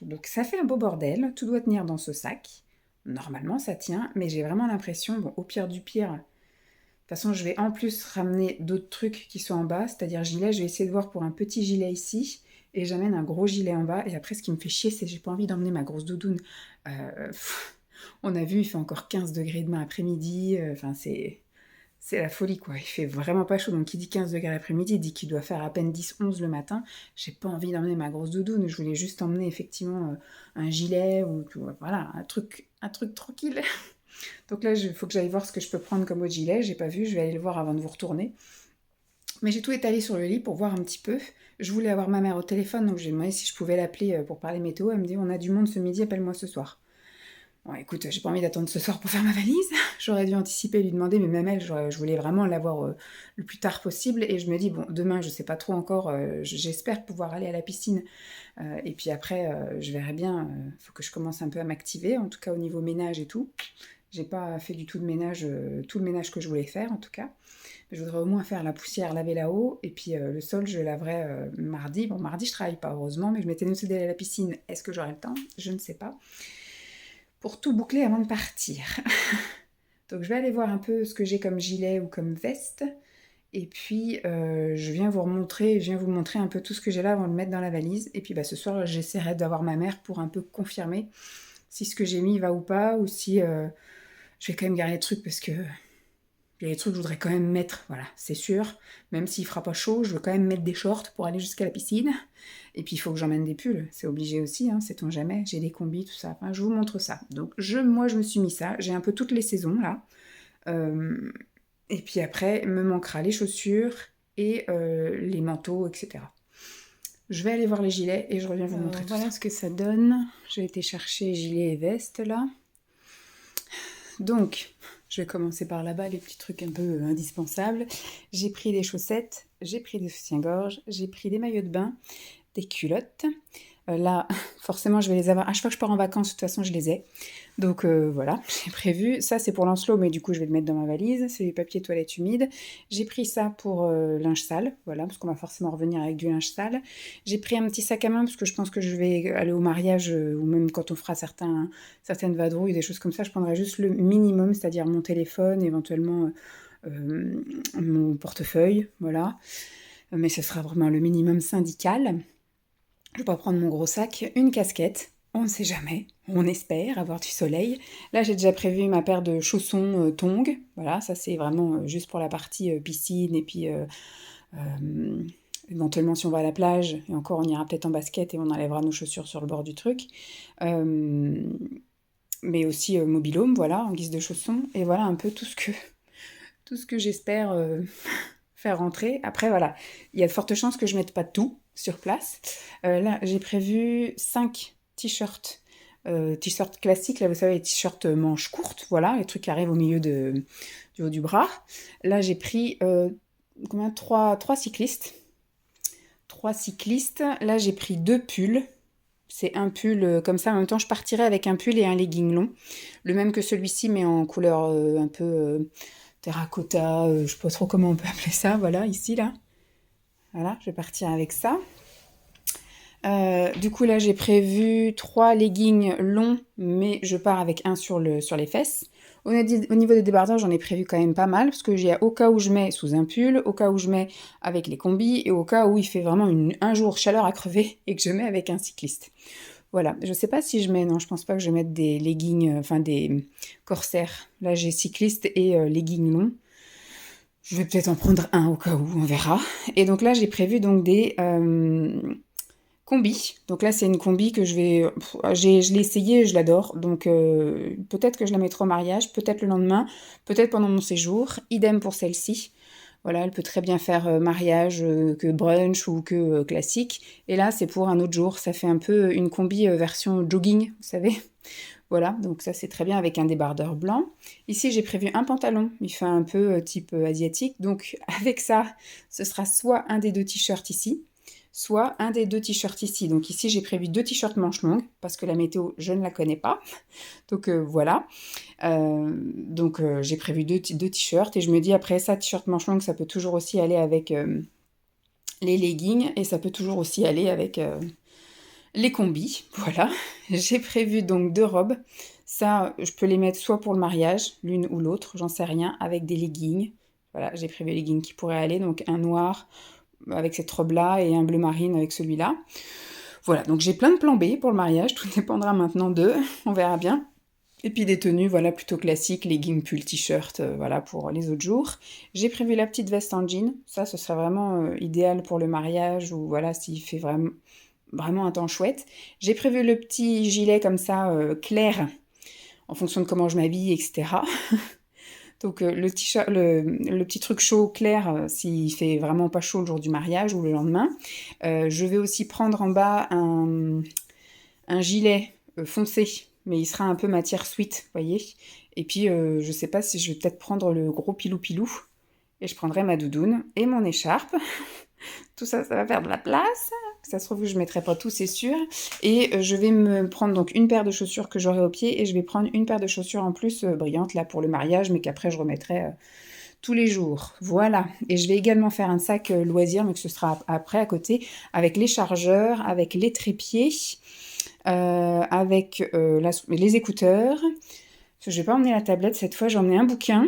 S1: Donc ça fait un beau bordel, tout doit tenir dans ce sac. Normalement ça tient, mais j'ai vraiment l'impression, bon au pire du pire, de toute façon je vais en plus ramener d'autres trucs qui sont en bas, c'est-à-dire gilet, je vais essayer de voir pour un petit gilet ici, et j'amène un gros gilet en bas, et après ce qui me fait chier c'est que j'ai pas envie d'emmener ma grosse doudoune. On a vu, il fait encore 15 degrés demain après-midi, enfin c'est la folie quoi, il fait vraiment pas chaud, donc qui dit 15 degrés après-midi dit qu'il doit faire à peine 10-11 le matin, j'ai pas envie d'emmener ma grosse doudoune, je voulais juste emmener effectivement un gilet, ou voilà, un truc tranquille. Donc là, il faut que j'aille voir ce que je peux prendre comme autre gilet, j'ai pas vu, je vais aller le voir avant de vous retourner. Mais j'ai tout étalé sur le lit pour voir un petit peu. Je voulais avoir ma mère au téléphone, donc j'ai demandé si je pouvais l'appeler pour parler météo, elle me dit on a du monde ce midi, appelle-moi ce soir. Bon, écoute, j'ai pas envie d'attendre ce soir pour faire ma valise. J'aurais dû anticiper et lui demander, mais même elle, je voulais vraiment l'avoir le plus tard possible. Et je me dis, bon, demain, je sais pas trop encore, j'espère pouvoir aller à la piscine. Et puis après, je verrai bien, faut que je commence un peu à m'activer, en tout cas au niveau ménage et tout. J'ai pas fait du tout de ménage, tout le ménage que je voulais faire, en tout cas. Je voudrais au moins faire la poussière, laver là-haut, et puis le sol, je laverai mardi. Bon, mardi, je travaille pas, heureusement, mais je m'étais noté d'aller à la piscine. Est-ce que j'aurai le temps? Je ne sais pas. Pour tout boucler avant de partir. Donc je vais aller voir un peu ce que j'ai comme gilet ou comme veste. Et puis je viens vous montrer un peu tout ce que j'ai là avant de le mettre dans la valise. Et puis ce soir, j'essaierai d'avoir ma mère pour un peu confirmer si ce que j'ai mis va ou pas, ou si je vais quand même garder les trucs parce que il y a des trucs que je voudrais quand même mettre, voilà, c'est sûr. Même s'il fera pas chaud, je veux quand même mettre des shorts pour aller jusqu'à la piscine. Et puis il faut que j'emmène des pulls, c'est obligé aussi, hein, sait-on jamais. J'ai des combis, tout ça. Enfin, je vous montre ça. Donc moi, je me suis mis ça. J'ai un peu toutes les saisons là. Et puis après, il me manquera les chaussures et les manteaux, etc. Je vais aller voir les gilets et je reviens vous montrer tout ça. Voilà ce que ça donne. J'ai été chercher gilets et vestes là. Donc, je vais commencer par là-bas, les petits trucs un peu indispensables. J'ai pris des chaussettes, j'ai pris des soutiens-gorge, j'ai pris des maillots de bain, des culottes. Là, forcément, je vais les avoir. À chaque fois que je pars en vacances, de toute façon, je les ai. Donc voilà, j'ai prévu. Ça, c'est pour Lancelot, mais du coup, je vais le mettre dans ma valise. C'est du papier toilette humide. J'ai pris ça pour linge sale, voilà, parce qu'on va forcément revenir avec du linge sale. J'ai pris un petit sac à main, parce que je pense que je vais aller au mariage, ou même quand on fera certaines vadrouilles, des choses comme ça, je prendrai juste le minimum, c'est-à-dire mon téléphone, éventuellement mon portefeuille, voilà. Mais ce sera vraiment le minimum syndical. Je vais pas prendre mon gros sac, une casquette, On ne sait jamais, on espère avoir du soleil. Là, j'ai déjà prévu ma paire de chaussons tongs. Voilà, ça c'est vraiment juste pour la partie piscine et puis éventuellement si on va à la plage, et encore on ira peut-être en basket et on enlèvera nos chaussures sur le bord du truc. Mais aussi mobil-home, voilà, en guise de chaussons. Et voilà un peu tout ce que j'espère faire rentrer. Après, voilà, il y a de fortes chances que je mette pas tout sur place. Là, j'ai prévu 5 t-shirts. T-shirts classiques, là vous savez, les t-shirts manches courtes, voilà, les trucs qui arrivent au milieu du haut du bras. Là j'ai pris 3 cyclistes. 3 cyclistes. Là j'ai pris 2 pulls. C'est un pull comme ça, en même temps je partirai avec un pull et un legging long. Le même que celui-ci, mais en couleur un peu terracotta, je sais pas trop comment on peut appeler ça, voilà, ici, là. Voilà, je vais partir avec ça. Du coup, là, j'ai prévu 3 leggings longs, mais je pars avec un sur les fesses. Au niveau des débardeurs, j'en ai prévu quand même pas mal, parce que j'ai au cas où je mets sous un pull, au cas où je mets avec les combis, et au cas où il fait vraiment un jour chaleur à crever, et que je mets avec un cycliste. Voilà, je sais pas si je mets, non, je pense pas que je mette des leggings, des corsaires. Là, j'ai cycliste et leggings longs. Je vais peut-être en prendre un au cas où, on verra. Et donc là, j'ai prévu donc des combi. Donc là, c'est une combi que je l'ai essayée, je l'adore. Donc peut-être que je la mettrai au mariage, peut-être le lendemain, peut-être pendant mon séjour. Idem pour celle-ci. Voilà, elle peut très bien faire mariage que brunch ou que classique. Et là, c'est pour un autre jour. Ça fait un peu une combi version jogging, vous savez. Voilà, donc ça c'est très bien avec un débardeur blanc. Ici, j'ai prévu un pantalon. Il fait un peu type asiatique. Donc avec ça, ce sera soit un des 2 t-shirts ici, soit un des 2 t-shirts ici. Donc ici, j'ai prévu 2 t-shirts manches longues, parce que la météo, je ne la connais pas. Donc voilà. J'ai prévu 2 t-shirts, et je me dis, après ça, t-shirt manches longues, ça peut toujours aussi aller avec les leggings, et ça peut toujours aussi aller avec les combis. Voilà. J'ai prévu donc 2 robes. Ça, je peux les mettre soit pour le mariage, l'une ou l'autre, j'en sais rien, avec des leggings. Voilà, j'ai prévu les leggings qui pourraient aller, donc un noir avec cette robe-là et un bleu marine avec celui-là. Voilà, donc j'ai plein de plans B pour le mariage, tout dépendra maintenant d'eux, on verra bien. Et puis des tenues, voilà, plutôt classiques, leggings, pull, t-shirt, voilà, pour les autres jours. J'ai prévu la petite veste en jean, ça, ce serait vraiment idéal pour le mariage, ou voilà, s'il fait vraiment un temps chouette. J'ai prévu le petit gilet comme ça, clair, en fonction de comment je m'habille, etc. Donc le petit truc chaud clair, s'il fait vraiment pas chaud le jour du mariage ou le lendemain. Je vais aussi prendre en bas un gilet foncé, mais il sera un peu matière sweat, vous voyez. Et puis je sais pas si je vais peut-être prendre le gros pilou-pilou, et je prendrai ma doudoune et mon écharpe. Tout ça, ça va faire de la place. Ça se trouve que je ne mettrai pas tout, c'est sûr. Et je vais me prendre donc une paire de chaussures que j'aurai au pied, et je vais prendre une paire de chaussures en plus brillantes là pour le mariage, mais qu'après je remettrai tous les jours. Voilà. Et je vais également faire un sac loisir, mais que ce sera après à côté, avec les chargeurs, avec les trépieds, avec les écouteurs. Je ne vais pas emmener la tablette cette fois, j'ai emmené un bouquin.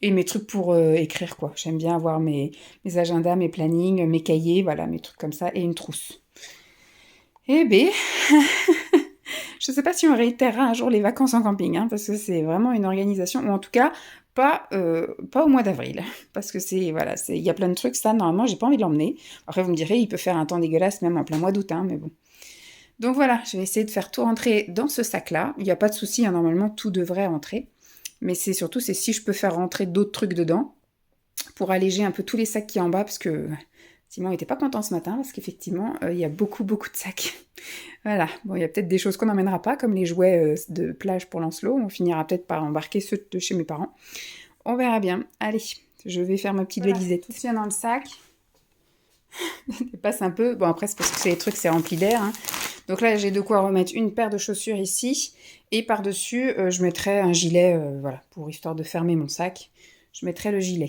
S1: Et mes trucs pour écrire, quoi. J'aime bien avoir mes agendas, mes plannings, mes cahiers, voilà, mes trucs comme ça, et une trousse. Eh bien, je ne sais pas si on réitérera un jour les vacances en camping, hein, parce que c'est vraiment une organisation, ou en tout cas, pas au mois d'avril. Parce que il y a plein de trucs, ça, normalement, j'ai pas envie de l'emmener. Après, vous me direz, il peut faire un temps dégueulasse, même en plein mois d'août, hein, mais bon. Donc voilà, je vais essayer de faire tout rentrer dans ce sac-là. Il n'y a pas de souci, hein, normalement, tout devrait rentrer. Mais c'est si je peux faire rentrer d'autres trucs dedans, pour alléger un peu tous les sacs qui y a en bas, parce que Simon n'était pas content ce matin, parce qu'effectivement, il y a beaucoup de sacs. Voilà, bon, il y a peut-être des choses qu'on n'emmènera pas, comme les jouets de plage pour Lancelot. On finira peut-être par embarquer ceux de chez mes parents. On verra bien. Allez, je vais faire ma petite valisette. Tout tient dans le sac. Je dépasse un peu. Bon, après, c'est parce que c'est les trucs, c'est rempli d'air, hein. Donc là, j'ai de quoi remettre une paire de chaussures ici. Et par-dessus, je mettrai un gilet, voilà, pour histoire de fermer mon sac. Je mettrai le gilet.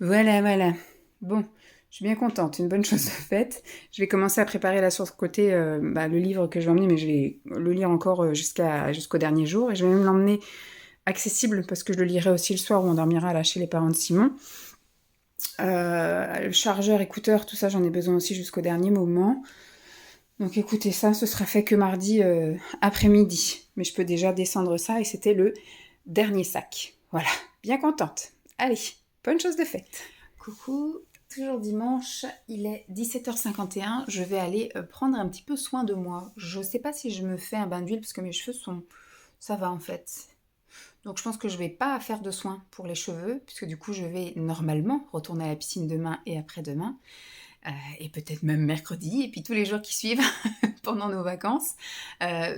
S1: Voilà. Bon, je suis bien contente. Une bonne chose faite. Je vais commencer à préparer là sur ce côté le livre que je vais emmener, mais je vais le lire encore jusqu'au dernier jour. Et je vais même l'emmener accessible, parce que je le lirai aussi le soir où on dormira là chez les parents de Simon. Le chargeur, écouteur, tout ça, j'en ai besoin aussi jusqu'au dernier moment. Donc écoutez, ça, ce sera fait que mardi après-midi. Mais je peux déjà descendre ça et c'était le dernier sac. Voilà, bien contente. Allez, bonne chose de faite. Coucou, toujours dimanche, il est 17h51. Je vais aller prendre un petit peu soin de moi. Je sais pas si je me fais un bain d'huile parce que mes cheveux sont... Ça va en fait. Donc je pense que je vais pas faire de soins pour les cheveux puisque du coup je vais normalement retourner à la piscine demain et après-demain. Et peut-être même mercredi, et puis tous les jours qui suivent pendant nos vacances.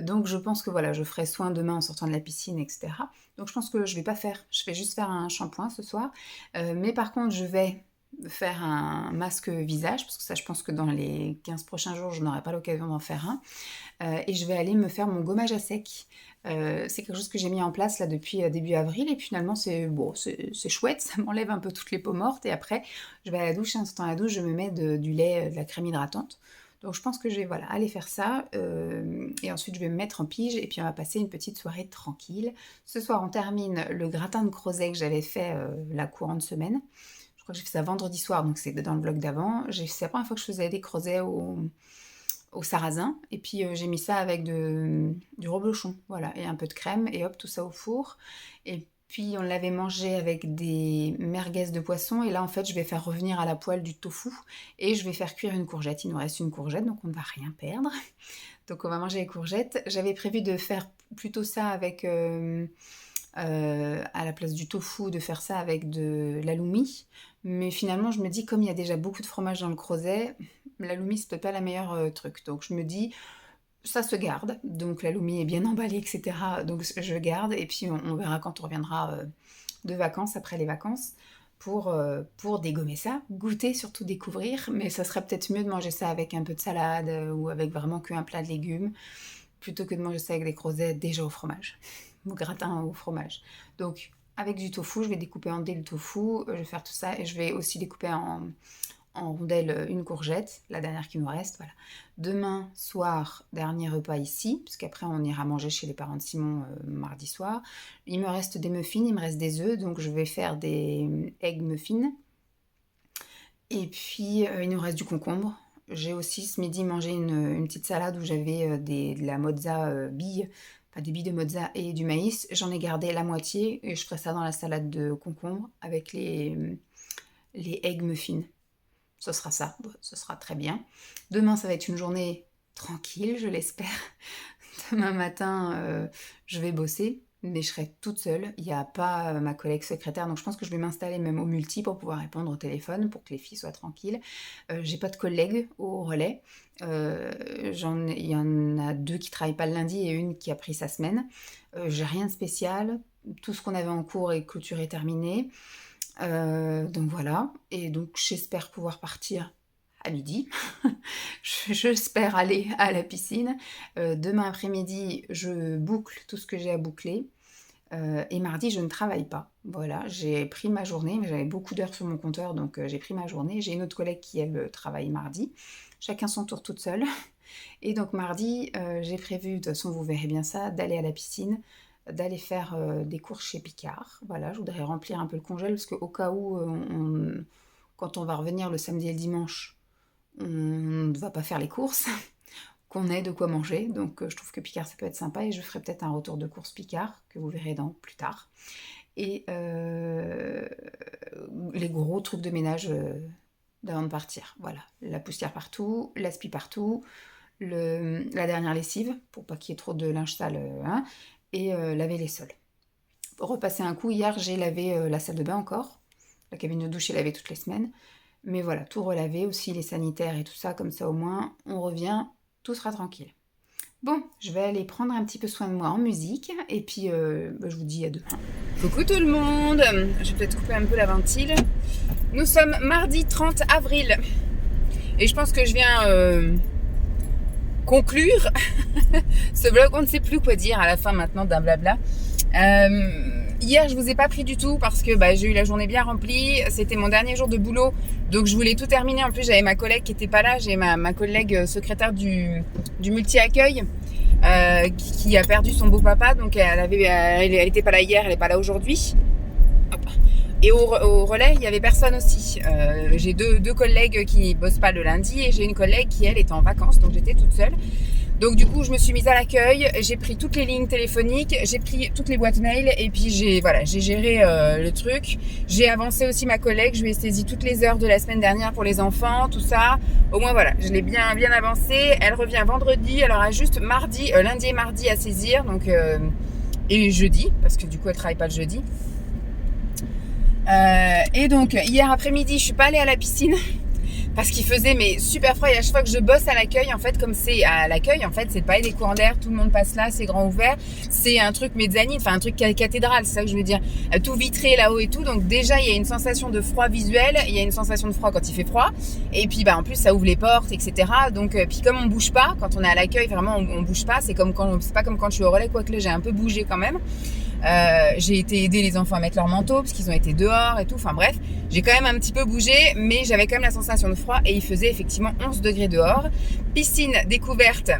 S1: Donc je pense que voilà, je ferai soin demain en sortant de la piscine, etc. Donc je pense que je vais pas faire, je vais juste faire un shampoing ce soir. Mais par contre, je vais faire un masque visage, parce que ça, je pense que dans les 15 prochains jours, je n'aurai pas l'occasion d'en faire un. Et je vais aller me faire mon gommage à sec. C'est quelque chose que j'ai mis en place là depuis début avril et finalement c'est bon, c'est chouette, ça m'enlève un peu toutes les peaux mortes et après je vais à la douche et en sortant à la douche je me mets du lait, de la crème hydratante. Donc je pense que je vais voilà, aller faire ça et ensuite je vais me mettre en pige et puis on va passer une petite soirée tranquille. Ce soir on termine le gratin de crozet que j'avais fait la courante semaine. Je crois que j'ai fait ça vendredi soir, donc c'est dans le vlog d'avant. C'est la première fois que je faisais des creuzets au sarrasin, et puis j'ai mis ça avec du reblochon, voilà, et un peu de crème, et hop, tout ça au four. Et puis on l'avait mangé avec des merguez de poisson, et là en fait je vais faire revenir à la poêle du tofu, et je vais faire cuire une courgette. Il nous reste une courgette, donc on ne va rien perdre. Donc on va manger les courgettes. J'avais prévu de faire plutôt ça avec... à la place du tofu, de faire ça avec de l'halloumi. Mais finalement, je me dis, comme il y a déjà beaucoup de fromage dans le crozet, l'halloumi, c'est peut-être pas la meilleure truc. Donc je me dis, ça se garde. Donc l'halloumi est bien emballé, etc. Donc je garde. Et puis on verra quand on reviendra de vacances, après les vacances, pour dégommer ça. Goûter, surtout découvrir. Mais ça serait peut-être mieux de manger ça avec un peu de salade ou avec vraiment qu'un plat de légumes, plutôt que de manger ça avec des creuzets déjà au fromage. Au gratin au fromage. Donc avec du tofu, je vais découper en dés le tofu, je vais faire tout ça et je vais aussi découper en rondelles une courgette, la dernière qui nous reste, voilà. Demain soir, dernier repas ici, puisqu'après on ira manger chez les parents de Simon mardi soir. Il me reste des muffins, il me reste des œufs, donc je vais faire des egg muffins. Et puis il nous reste du concombre. J'ai aussi ce midi mangé une petite salade où j'avais de la mozza bille, enfin des billes de mozza et du maïs. J'en ai gardé la moitié et je ferai ça dans la salade de concombre avec les egg muffins. Ce sera ça, ce sera très bien. Demain, ça va être une journée tranquille, je l'espère. Demain matin, je vais bosser, mais je serai toute seule. Il n'y a pas ma collègue secrétaire, donc je pense que je vais m'installer même au multi pour pouvoir répondre au téléphone, pour que les filles soient tranquilles. J'ai pas de collègues au relais. Il y en a 2 qui travaillent pas le lundi et une qui a pris sa semaine. J'ai rien de spécial. Tout ce qu'on avait en cours est clôturé, terminé. Donc voilà. Et donc j'espère pouvoir partir à midi. J'espère aller à la piscine. Demain après-midi, je boucle tout ce que j'ai à boucler. Et mardi, je ne travaille pas. Voilà, j'ai pris ma journée, mais j'avais beaucoup d'heures sur mon compteur, donc j'ai pris ma journée. J'ai une autre collègue qui, elle, travaille mardi. Chacun son tour toute seule. Et donc mardi, j'ai prévu, de toute façon vous verrez bien ça, d'aller à la piscine, d'aller faire des courses chez Picard. Voilà, je voudrais remplir un peu le congèle, parce qu'au cas où, quand on va revenir le samedi et le dimanche, on ne va pas faire les courses, qu'on ait de quoi manger. Donc je trouve que Picard, ça peut être sympa, et je ferai peut-être un retour de course Picard, que vous verrez plus tard. Et les gros trucs de ménage d'avant de partir. Voilà, la poussière partout, l'aspi partout, la dernière lessive, pour pas qu'il y ait trop de linge sale, et laver les sols. Pour repasser un coup, hier, j'ai lavé la salle de bain encore. La cabine de douche est lavée toutes les semaines. Mais voilà, tout relavé, aussi les sanitaires et tout ça, comme ça au moins, on revient, tout sera tranquille. Bon, je vais aller prendre un petit peu soin de moi en musique, et puis je vous dis à demain. Coucou tout le monde, je vais peut-être couper un peu la ventile. Nous sommes mardi 30 avril, et je pense que je viens conclure ce vlog. On ne sait plus quoi dire à la fin maintenant d'un blabla. Hier, je vous ai pas pris du tout parce que j'ai eu la journée bien remplie. C'était mon dernier jour de boulot, donc je voulais tout terminer. En plus, j'avais ma collègue qui était pas là. J'ai ma collègue secrétaire du multi-accueil qui a perdu son beau-papa. Donc elle était pas là hier, elle est pas là aujourd'hui.
S3: Et au relais, il n'y avait personne aussi. J'ai deux collègues qui bossent pas le lundi et j'ai une collègue qui, elle, était en vacances, donc j'étais toute seule. Donc du coup, je me suis mise à l'accueil, j'ai pris toutes les lignes téléphoniques, j'ai pris toutes les boîtes mail et puis j'ai géré le truc. J'ai avancé aussi ma collègue, je lui ai saisi toutes les heures de la semaine dernière pour les enfants, tout ça. Au moins voilà, je l'ai bien avancé. Elle revient vendredi, elle aura juste lundi et mardi à saisir, donc et jeudi, parce que du coup elle travaille pas le jeudi. Et donc hier après-midi, je suis pas allée à la piscine. Parce qu'il faisait super froid et à chaque fois que je bosse à l'accueil, en fait, comme c'est à l'accueil, en fait, c'est pas des courants d'air, tout le monde passe là, c'est grand ouvert, c'est un truc mezzanine, enfin un truc cathédrale, c'est ça que je veux dire, tout vitré là-haut et tout, donc déjà il y a une sensation de froid visuel, il y a une sensation de froid quand il fait froid, et puis en plus ça ouvre les portes, etc. Donc puis comme on bouge pas, quand on est à l'accueil, vraiment on bouge pas, c'est pas comme quand je suis au relais, quoique là j'ai un peu bougé quand même. J'ai été aider les enfants à mettre leur manteau parce qu'ils ont été dehors et tout, enfin bref, j'ai quand même un petit peu bougé, mais j'avais quand même la sensation de froid et il faisait effectivement 11 degrés dehors. Piscine découverte,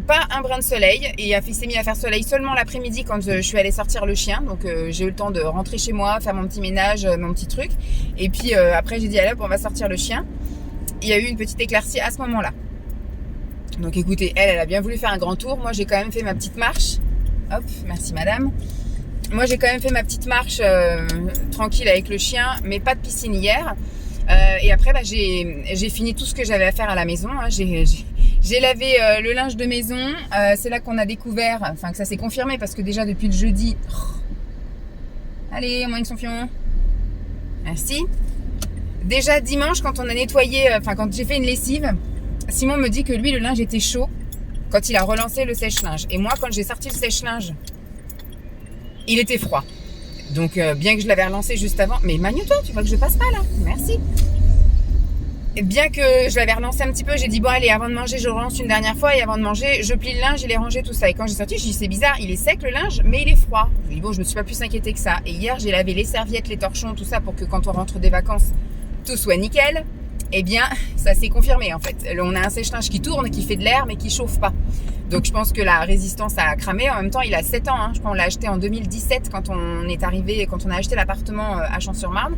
S3: pas un brin de soleil, et il s'est mis à faire soleil seulement l'après-midi quand je suis allée sortir le chien, donc j'ai eu le temps de rentrer chez moi, faire mon petit ménage, mon petit truc, et puis après j'ai dit allez hop, on va sortir le chien. Il y a eu une petite éclaircie à ce moment-là. Donc écoutez, elle a bien voulu faire un grand tour, moi j'ai quand même fait ma petite marche. Hop, merci madame. Moi j'ai quand même fait ma petite marche tranquille avec le chien, mais pas de piscine hier. Et après j'ai fini tout ce que j'avais à faire à la maison. Hein. J'ai lavé le linge de maison. C'est là qu'on a découvert, enfin que ça s'est confirmé parce que déjà depuis le jeudi. Allez, moins son fion. Merci. Déjà dimanche quand on a nettoyé, quand j'ai fait une lessive, Simon me dit que lui le linge était chaud. Quand il a relancé le sèche-linge. Et moi, quand j'ai sorti le sèche-linge, il était froid. Donc, bien que je l'avais relancé juste avant... Mais Manu-toi, tu vois que je passe pas là. Merci. Et bien que je l'avais relancé un petit peu, j'ai dit, bon allez, avant de manger, je relance une dernière fois. Et avant de manger, je plie le linge, je l'ai rangé, tout ça. Et quand j'ai sorti, j'ai dit, c'est bizarre, il est sec le linge, mais il est froid. Je dis, bon, je me suis pas plus inquiétée que ça. Et hier, j'ai lavé les serviettes, les torchons, tout ça, pour que quand on rentre des vacances, tout soit nickel. Eh bien, ça s'est confirmé en fait. On a un sèche-linge qui tourne, qui fait de l'air, mais qui chauffe pas. Donc je pense que la résistance a cramé. En même temps, il a 7 ans. Hein. Je crois qu'on l'a acheté en 2017 quand on est arrivé, quand on a acheté l'appartement à Champs-sur-Marne.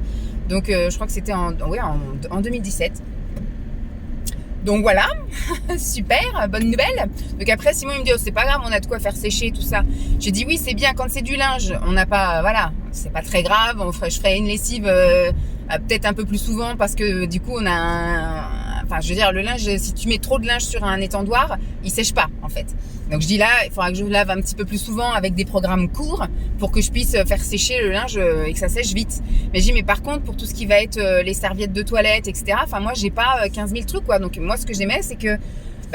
S3: Donc je crois que c'était en 2017. Donc voilà, super, bonne nouvelle. Donc après, Simon il me dit, oh, c'est pas grave, on a de quoi faire sécher tout ça. J'ai dit oui, c'est bien quand c'est du linge. On n'a pas, voilà, c'est pas très grave. Je ferai une lessive peut-être un peu plus souvent parce que du coup on a je veux dire le linge, si tu mets trop de linge sur un étendoir, il sèche pas en fait. Donc je dis là, il faudra que je lave un petit peu plus souvent avec des programmes courts pour que je puisse faire sécher le linge et que ça sèche vite. Mais je dis mais par contre pour tout ce qui va être les serviettes de toilette, etc. Moi j'ai pas 15 000 trucs quoi. Donc moi ce que j'aimais c'est que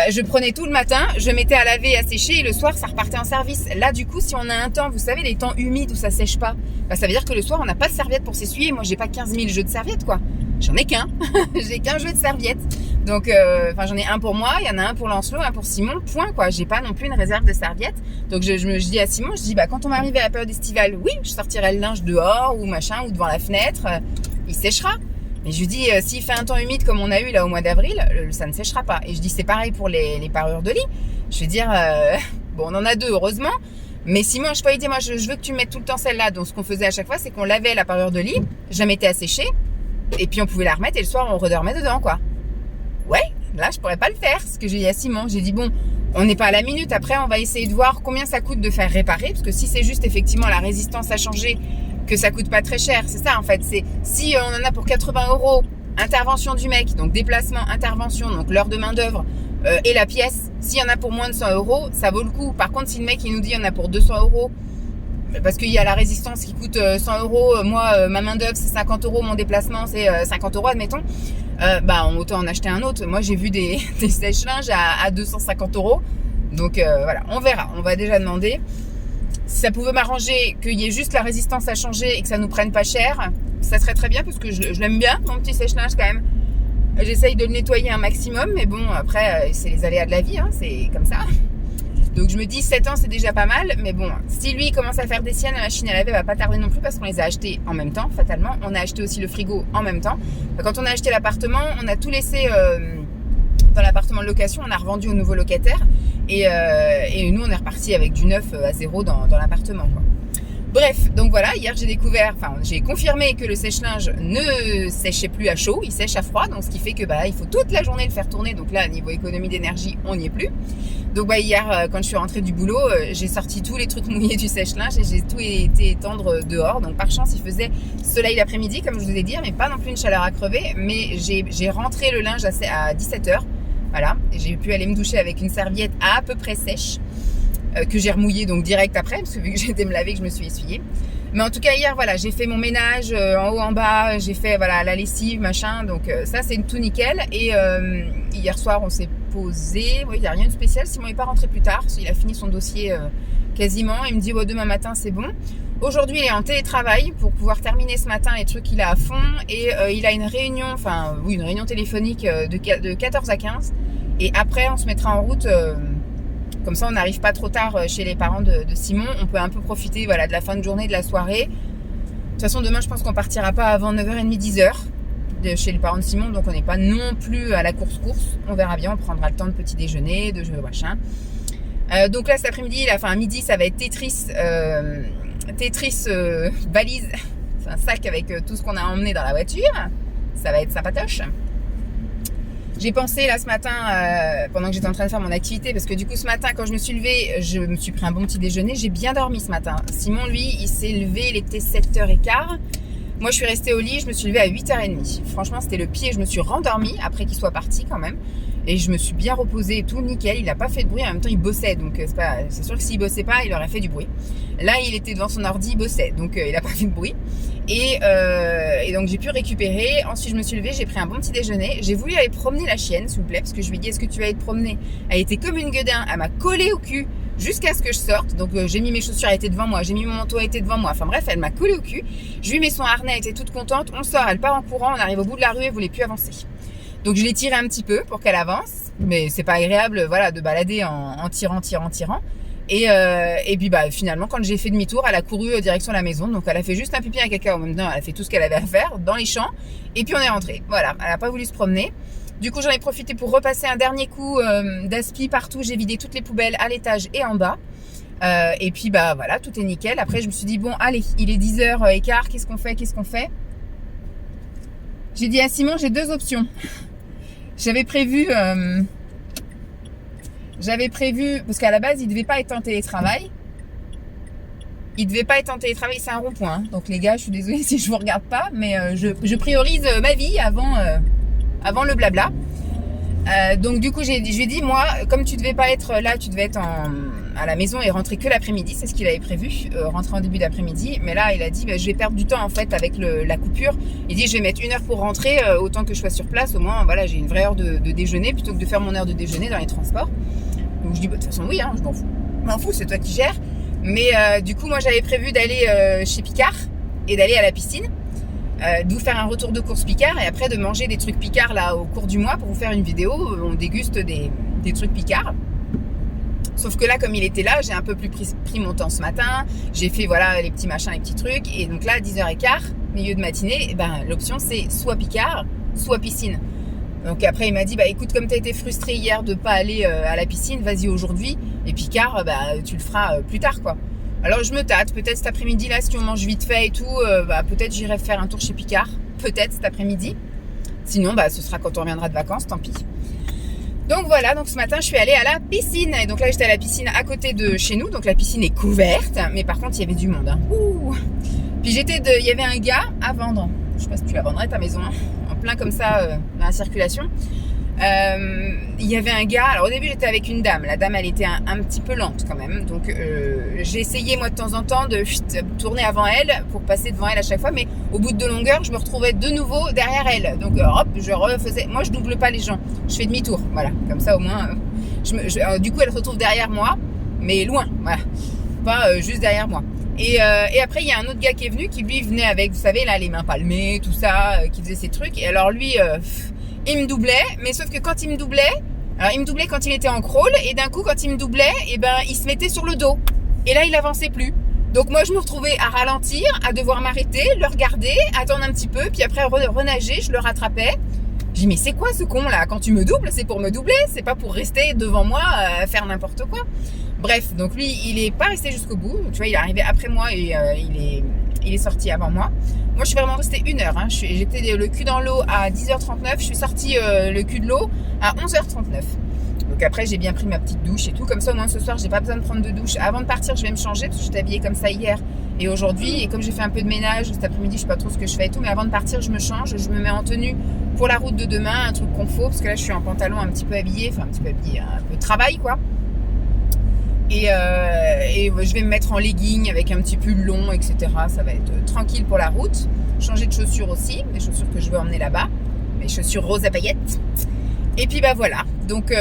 S3: je prenais tout le matin, je mettais à laver, à sécher et le soir ça repartait en service. Là du coup si on a un temps, vous savez les temps humides où ça sèche pas, ça veut dire que le soir on n'a pas de serviette pour s'essuyer. Moi j'ai pas 15 000 jeux de serviettes quoi. J'en ai qu'un. J'ai qu'un jeu de serviettes. Donc j'en ai un pour moi, il y en a un pour Lancelot, un pour Simon, point quoi. J'ai pas non plus une réserve de serviettes. Donc je dis à Simon, quand on va arriver à la période estivale, oui, je sortirai le linge dehors ou machin ou devant la fenêtre, il séchera. Mais je lui dis, s'il fait un temps humide comme on a eu là au mois d'avril, ça ne séchera pas. Et je dis, c'est pareil pour les parures de lit. Je veux dire, bon, on en a 2 heureusement. Mais Simon, je peux lui dire, moi, je veux que tu mettes tout le temps celle-là. Donc, ce qu'on faisait à chaque fois, c'est qu'on lavait la parure de lit, je la mettais à sécher, et puis on pouvait la remettre, et le soir, on redormait dedans, quoi. Ouais, là, je pourrais pas le faire, ce que j'ai dit à Simon. J'ai dit, bon, on n'est pas à la minute. Après, on va essayer de voir combien ça coûte de faire réparer. Parce que si c'est juste, effectivement, la résistance a changé, que ça coûte pas très cher, c'est ça en fait. C'est si on en a pour 80 €, intervention du mec, donc déplacement, intervention, donc l'heure de main d'œuvre et la pièce. S'il y en a pour moins de 100 €, ça vaut le coup. Par contre, si le mec il nous dit il y en a pour 200 €, parce qu'il y a la résistance qui coûte 100 €, moi ma main d'œuvre c'est 50 €, mon déplacement c'est 50 € admettons, autant en acheter un autre. Moi j'ai vu des sèche-linges à 250 €. Donc voilà, on verra. On va déjà demander. Si ça pouvait m'arranger qu'il y ait juste la résistance à changer et que ça nous prenne pas cher, ça serait très bien parce que je l'aime bien, mon petit sèche-linge quand même. J'essaye de le nettoyer un maximum, mais bon, après, c'est les aléas de la vie, hein, c'est comme ça. Donc je me dis 7 ans c'est déjà pas mal, mais bon, si lui commence à faire des siennes, la machine à laver va pas tarder non plus parce qu'on les a achetés en même temps, fatalement. On a acheté aussi le frigo en même temps. Quand on a acheté l'appartement, on a tout laissé dans l'appartement de location, on a revendu au nouveau locataire et nous on est reparti avec du neuf à zéro dans l'appartement quoi. Bref, donc voilà, hier j'ai confirmé que le sèche-linge ne séchait plus à chaud, il sèche à froid, donc ce qui fait que il faut toute la journée le faire tourner, donc là, niveau économie d'énergie, on n'y est plus. Donc hier, quand je suis rentrée du boulot, j'ai sorti tous les trucs mouillés du sèche-linge et j'ai tout été étendre dehors. Donc par chance, il faisait soleil l'après-midi, comme je vous ai dit, mais pas non plus une chaleur à crever, mais j'ai rentré le linge à 17h, voilà, et j'ai pu aller me doucher avec une serviette à peu près sèche. Que j'ai remouillé donc direct après, parce que vu que j'étais me laver, que je me suis essuyée. Mais en tout cas, hier, voilà, j'ai fait mon ménage en haut, en bas, j'ai fait voilà la lessive, machin, donc ça, c'est tout nickel. Et hier soir, on s'est posé, il n'y a rien de spécial, Simon n'est pas rentré plus tard, il a fini son dossier quasiment, il me dit, demain matin, c'est bon. Aujourd'hui, il est en télétravail pour pouvoir terminer ce matin les trucs qu'il a à fond, et il a une réunion, une réunion téléphonique de 14 à 15, et après, on se mettra en route... Comme ça, on n'arrive pas trop tard chez les parents de Simon. On peut un peu profiter de la fin de journée, de la soirée. De toute façon, demain, je pense qu'on partira pas avant 9h30, 10h chez les parents de Simon. Donc, on n'est pas non plus à la course. On verra bien. On prendra le temps de petit déjeuner, de jeu, machin. Donc là, cet après-midi, à midi, ça va être Tetris valise. C'est un sac avec tout ce qu'on a emmené dans la voiture. Ça va être sympatoche. J'ai pensé là ce matin, pendant que j'étais en train de faire mon activité, parce que du coup ce matin quand je me suis levée, je me suis pris un bon petit déjeuner, j'ai bien dormi ce matin. Simon lui, il s'est levé, il était 7h15. Moi je suis restée au lit, je me suis levée à 8h30. Franchement c'était le pied, je me suis rendormie après qu'il soit parti quand même. Et je me suis bien reposée et tout, nickel, il n'a pas fait de bruit, en même temps il bossait, donc c'est sûr que s'il bossait pas, il aurait fait du bruit. Là il était devant son ordi, il bossait, donc il n'a pas fait de bruit. Et donc j'ai pu récupérer, ensuite je me suis levée, j'ai pris un bon petit déjeuner, j'ai voulu aller promener la chienne s'il vous plaît, parce que je lui ai dit est-ce que tu vas aller te promener? Elle était comme une gueudin, elle m'a collé au cul jusqu'à ce que je sorte, donc j'ai mis mes chaussures, elle était devant moi, j'ai mis mon manteau, elle était devant moi, enfin bref, elle m'a collé au cul, je lui mets son harnais, elle était toute contente, on sort, elle part en courant, on arrive au bout de la rue, elle voulait plus avancer. Donc je l'ai tiré un petit peu pour qu'elle avance, mais c'est pas agréable de balader en tirant. Et puis finalement quand j'ai fait demi-tour, elle a couru direction de la maison, donc elle a fait juste un pipi et un caca en même temps, elle a fait tout ce qu'elle avait à faire dans les champs, et puis on est rentré. Voilà, elle a pas voulu se promener. Du coup j'en ai profité pour repasser un dernier coup d'aspi partout, j'ai vidé toutes les poubelles à l'étage et en bas. Et puis voilà, tout est nickel. Après je me suis dit bon allez, il est 10h15, qu'est-ce qu'on fait? J'ai dit à Simon, j'ai deux options. J'avais prévu, parce qu'à la base, il devait pas être en télétravail. C'est un rond-point. Hein. Donc les gars, je suis désolée si je vous regarde pas, mais je priorise ma vie avant le blabla. Donc du coup, je lui ai dit, moi, comme tu devais pas être là, tu devais être à la maison et rentrer que l'après-midi, c'est ce qu'il avait prévu, rentrer en début d'après-midi. Mais là, il a dit, je vais perdre du temps en fait avec la coupure. Il dit, je vais mettre 1 heure pour rentrer, autant que je sois sur place. Au moins, voilà, j'ai une vraie heure de déjeuner plutôt que de faire mon heure de déjeuner dans les transports. Donc je dis, de toute façon, oui, hein, je m'en fous, c'est toi qui gères. Mais du coup, moi, j'avais prévu d'aller chez Picard et d'aller à la piscine. De vous faire un retour de course Picard et après de manger des trucs Picard là au cours du mois pour vous faire une vidéo où on déguste des trucs Picard. Sauf que là, comme il était là, j'ai un peu plus pris mon temps ce matin. J'ai fait voilà les petits machins, les petits trucs. Et donc là, 10h15, milieu de matinée, l'option c'est soit Picard, soit piscine. Donc après, il m'a dit, écoute, comme tu as été frustré hier de pas aller à la piscine, vas-y aujourd'hui. Et Picard, tu le feras plus tard quoi. Alors je me tâte, peut-être cet après-midi là si on mange vite fait et tout, peut-être j'irai faire un tour chez Picard, peut-être cet après-midi. Sinon ce sera quand on reviendra de vacances, tant pis. Donc voilà, donc ce matin je suis allée à la piscine. Et donc là j'étais à la piscine à côté de chez nous, donc la piscine est couverte, mais par contre il y avait du monde. Hein. Ouh. Puis il y avait un gars à vendre, je sais pas si tu la vendrais ta maison, hein, en plein comme ça dans la circulation. Il y avait un gars, alors au début j'étais avec une dame, la dame elle était un petit peu lente quand même, donc j'ai essayé moi de temps en temps de tourner avant elle pour passer devant elle à chaque fois, mais au bout de 2 longueurs je me retrouvais de nouveau derrière elle, donc hop je refaisais, moi je double pas les gens, je fais demi-tour, voilà, comme ça au moins du coup elle se retrouve derrière moi, mais loin, voilà, pas juste derrière moi. Et après il y a un autre gars qui est venu, qui lui venait avec, vous savez là les mains palmées, tout ça, qui faisait ses trucs, et alors lui il me doublait, mais sauf que quand il me doublait, alors il me doublait quand il était en crawl, et d'un coup quand il me doublait, il se mettait sur le dos. Et là il avançait plus. Donc moi je me retrouvais à ralentir, à devoir m'arrêter, le regarder, attendre un petit peu, puis après renager, je le rattrapais. Je dis mais c'est quoi ce con là? Quand tu me doubles, c'est pour me doubler, c'est pas pour rester devant moi faire n'importe quoi. Bref, donc lui, il est pas resté jusqu'au bout. Tu vois, il est arrivé après moi et il est sorti avant moi. Moi, je suis vraiment restée 1 heure. Hein. J'étais le cul dans l'eau à 10h39. Je suis sortie le cul de l'eau à 11h39. Donc après, j'ai bien pris ma petite douche et tout. Comme ça, au moins ce soir, j'ai pas besoin de prendre de douche. Avant de partir, je vais me changer parce que j'étais habillée comme ça hier et aujourd'hui. Et comme j'ai fait un peu de ménage cet après-midi, je sais pas trop ce que je fais et tout. Mais avant de partir, je me change. Je me mets en tenue pour la route de demain. Un truc confo parce que là, je suis en pantalon un petit peu habillée. Enfin, un petit peu habillée, un peu travail, quoi. Et je vais me mettre en legging avec un petit pull long, etc. Ça va être tranquille pour la route. Changer de chaussures aussi, des chaussures que je vais emmener là-bas. Mes chaussures roses à paillettes. Et puis bah voilà, donc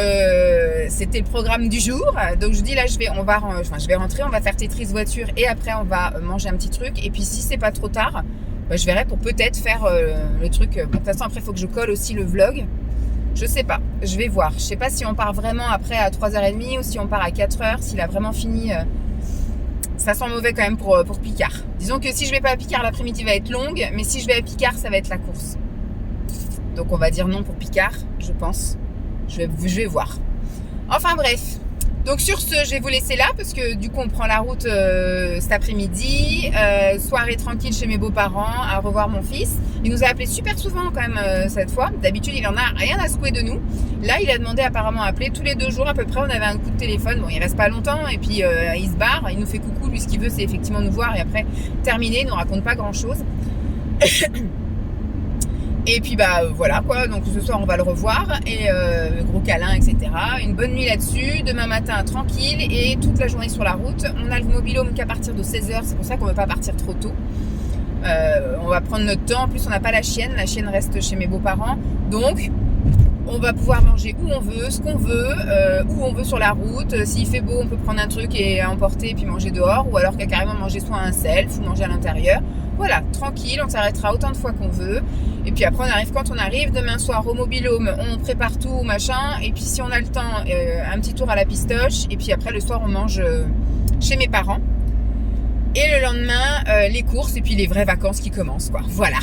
S3: c'était le programme du jour. Donc je dis là, je vais rentrer, on va faire Tetris voiture et après on va manger un petit truc. Et puis si c'est pas trop tard, bah, je verrai pour peut-être faire le truc. De toute façon après il faut que je colle aussi le vlog. Je sais pas, je vais voir. Je sais pas si on part vraiment après à 3h30 ou si on part à 4h, s'il a vraiment fini. Ça sent mauvais quand même pour Picard. Disons que si je vais pas à Picard, l'après-midi va être longue, mais si je vais à Picard, ça va être la course. Donc on va dire non pour Picard, je pense. Je vais voir. Enfin bref. Donc sur ce, je vais vous laisser là parce que du coup on prend la route cet après-midi. Soirée tranquille chez mes beaux-parents, à revoir mon fils. Il nous a appelé super souvent quand même cette fois. D'habitude il en a rien à secouer de nous. Là il a demandé apparemment à appeler tous les 2 jours à peu près. On avait un coup de téléphone. Bon il reste pas longtemps et puis il se barre. Il nous fait coucou. Lui ce qu'il veut c'est effectivement nous voir et après terminer. Il nous raconte pas grand chose. Et puis bah voilà quoi, donc ce soir on va le revoir et gros câlin etc. Une bonne nuit là-dessus, demain matin tranquille et toute la journée sur la route. On a le mobil-home qu'à partir de 16h, c'est pour ça qu'on ne veut pas partir trop tôt. On va prendre notre temps, en plus on n'a pas la chienne reste chez mes beaux-parents. Donc on va pouvoir manger où on veut, ce qu'on veut, où on veut sur la route. S'il fait beau on peut prendre un truc et emporter et puis manger dehors ou alors carrément manger soit un self ou manger à l'intérieur. Voilà, tranquille, on s'arrêtera autant de fois qu'on veut. Et puis après, on arrive quand on arrive. Demain soir, au mobil-home, on prépare tout, machin. Et puis si on a le temps, un petit tour à la pistoche. Et puis après, le soir, on mange chez mes parents. Et le lendemain, les courses et puis les vraies vacances qui commencent, quoi. Voilà.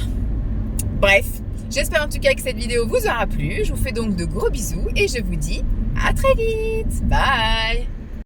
S3: Bref, j'espère en tout cas que cette vidéo vous aura plu. Je vous fais donc de gros bisous et je vous dis à très vite. Bye!